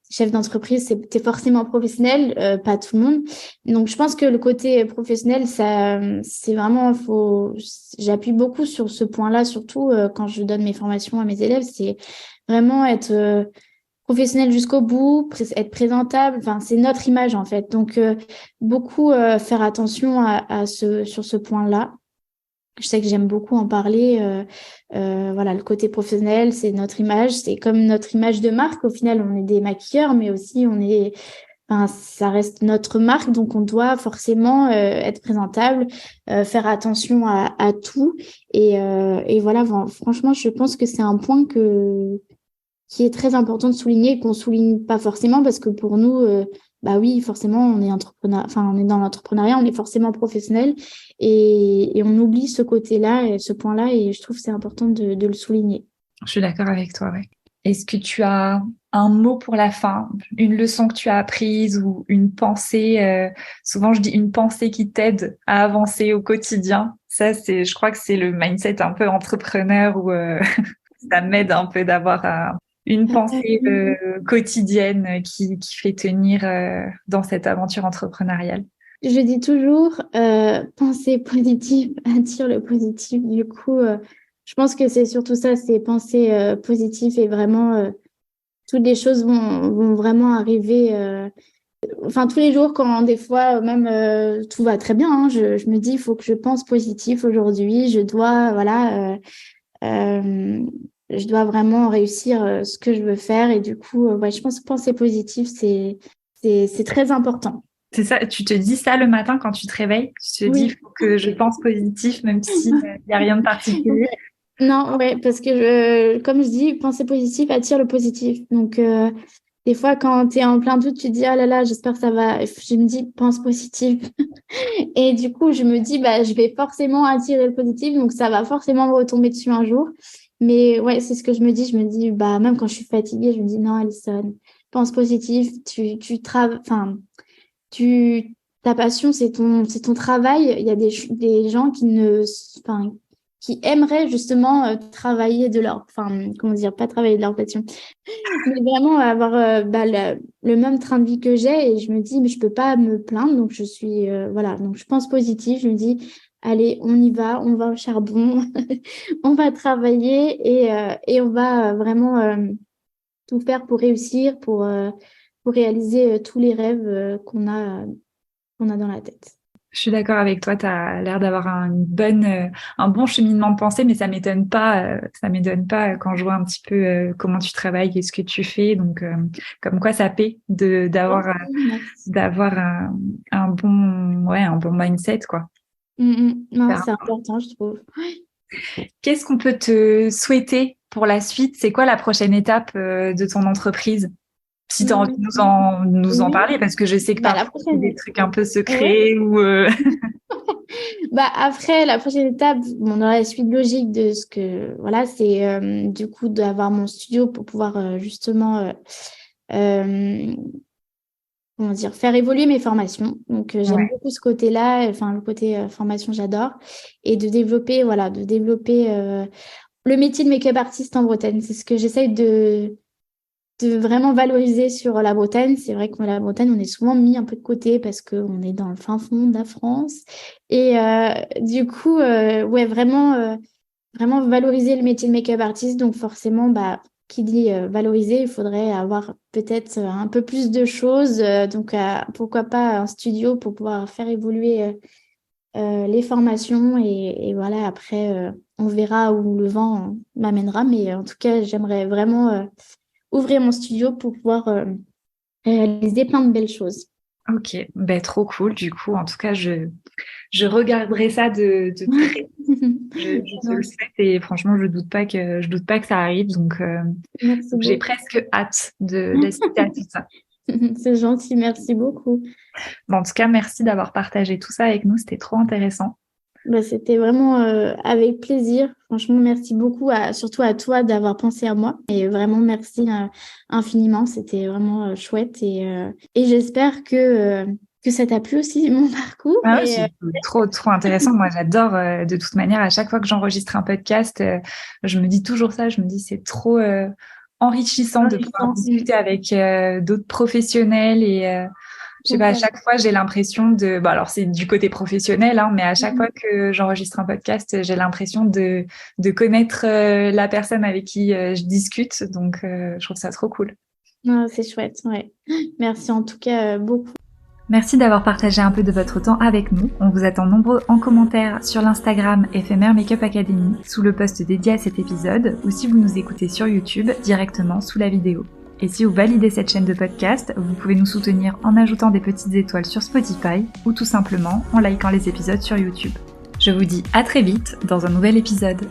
chef d'entreprise, t'es forcément professionnel, pas tout le monde. Donc, je pense que le côté professionnel, c'est vraiment, j'appuie beaucoup sur ce point-là, surtout quand je donne mes formations à mes élèves, c'est vraiment être professionnel jusqu'au bout, être présentable. Enfin, c'est notre image en fait. Donc, beaucoup faire attention sur ce point-là. Je sais que j'aime beaucoup en parler. Voilà, le côté professionnel, c'est notre image. C'est comme notre image de marque. Au final, on est des maquilleurs, mais aussi enfin, ça reste notre marque. Donc, on doit forcément être présentable, faire attention à tout. Et voilà, franchement, je pense que c'est un point qui est très important de souligner, qu'on souligne pas forcément parce que pour nous, bah oui, forcément, on est entrepreneur, enfin, on est dans l'entrepreneuriat, on est forcément professionnel et on oublie ce côté-là, et ce point-là, et je trouve que c'est important de le souligner. Je suis d'accord avec toi, ouais. Est-ce que tu as un mot pour la fin, une leçon que tu as apprise ou une pensée, souvent je dis une pensée qui t'aide à avancer au quotidien. Ça, je crois que c'est le mindset un peu entrepreneur où ça m'aide un peu d'avoir une pensée quotidienne qui fait tenir dans cette aventure entrepreneuriale. Je dis toujours, penser positif attire le positif. Du coup, je pense que c'est surtout ça, c'est penser positif et vraiment, toutes les choses vont vraiment arriver. Enfin, tous les jours, quand des fois, même tout va très bien, hein, je me dis, il faut que je pense positif aujourd'hui. Je dois, voilà, je dois vraiment réussir ce que je veux faire. Et du coup, ouais, je pense que penser positif, c'est très important. C'est ça, tu te dis ça le matin quand tu te réveilles? Tu te dis, il Oui. faut que je pense positif, même si il y a rien de particulier. Non, ouais, parce que comme je dis, penser positif attire le positif. Donc, des fois, quand tu es en plein doute, tu te dis, ah là là, j'espère que ça va. Et je me dis, pense positif. Et du coup, je me dis, bah, je vais forcément attirer le positif, donc ça va forcément me retomber dessus un jour. Mais ouais, c'est ce que je me dis. Je me dis, bah, même quand je suis fatiguée, je me dis, non, Alison, pense positif. Tu travailles, enfin, ta passion, c'est ton travail. Il y a des gens enfin, qui aimeraient justement travailler de leur, enfin, comment dire, pas travailler de leur passion, mais vraiment avoir bah, le même train de vie que j'ai. Et je me dis, mais je peux pas me plaindre. Donc, voilà. Donc, je pense positif. Je me dis, allez, on va au charbon, on va travailler et on va vraiment tout faire pour réussir, pour réaliser tous les rêves qu'on a dans la tête. Je suis d'accord avec toi, tu as l'air d'avoir un bon cheminement de pensée, mais ça m'étonne pas quand je vois un petit peu comment tu travailles et ce que tu fais. Donc, comme quoi ça paie Merci. d'avoir un bon mindset, quoi. Non, Super. c'est important, je trouve. Qu'est-ce qu'on peut te souhaiter pour la suite? C'est quoi la prochaine étape de ton entreprise? Si tu as envie de nous en Oui, parler, parce que je sais que bah, la parfois c'est prochaine. des trucs un peu Ouais. secrets ou Bah, après, la prochaine étape, bon, dans la suite logique de ce que, voilà, c'est du coup d'avoir mon studio pour pouvoir justement, euh, comment dire, faire évoluer mes formations. Donc, j'aime ouais. beaucoup ce côté-là, enfin, le côté formation, j'adore. Et de développer, voilà, de développer le métier de make-up artiste en Bretagne. C'est ce que j'essaye de vraiment valoriser sur la Bretagne. C'est vrai que la Bretagne, on est souvent mis un peu de côté parce qu'on est dans le fin fond de la France. Et du coup, ouais, vraiment valoriser le métier de make-up artist. Donc forcément, bah, qui dit valoriser, il faudrait avoir peut-être un peu plus de choses. Donc pourquoi pas un studio pour pouvoir faire évoluer les formations. Et voilà, après, on verra où le vent m'amènera. Mais en tout cas, j'aimerais vraiment ouvrir mon studio pour pouvoir réaliser plein de belles choses. Ok, ben trop cool. Du coup, en tout cas, je regarderai ça de près. Je te le Non, souhaite et franchement, je doute pas que ça arrive. merci Donc j'ai beaucoup. presque hâte d'assister à tout ça. C'est gentil, merci beaucoup. Bon, en tout cas, merci d'avoir partagé tout ça avec nous. C'était trop intéressant. Bah, c'était vraiment avec plaisir. Franchement, merci beaucoup, surtout à toi d'avoir pensé à moi. Et vraiment, merci infiniment. C'était vraiment chouette. Et j'espère que ça t'a plu aussi, mon parcours. Ah ouais, c'est trop intéressant. Moi, j'adore. De toute manière, à chaque fois que j'enregistre un podcast, je me dis toujours ça. Je me dis c'est trop enrichissant de pouvoir Enrichissant. discuter avec d'autres professionnels Je sais pas, à chaque fois, j'ai l'impression de... Bon, alors, c'est du côté professionnel, hein, mais à chaque fois que j'enregistre un podcast, j'ai l'impression de connaître la personne avec qui je discute. Donc, je trouve ça trop cool. Ah, c'est chouette, ouais. Merci en tout cas beaucoup. Merci d'avoir partagé un peu de votre temps avec nous. On vous attend nombreux en commentaire sur l'Instagram Éphémère Makeup Academy sous le post dédié à cet épisode ou si vous nous écoutez sur YouTube directement sous la vidéo. Et si vous validez cette chaîne de podcast, vous pouvez nous soutenir en ajoutant des petites étoiles sur Spotify ou tout simplement en likant les épisodes sur YouTube. Je vous dis à très vite dans un nouvel épisode.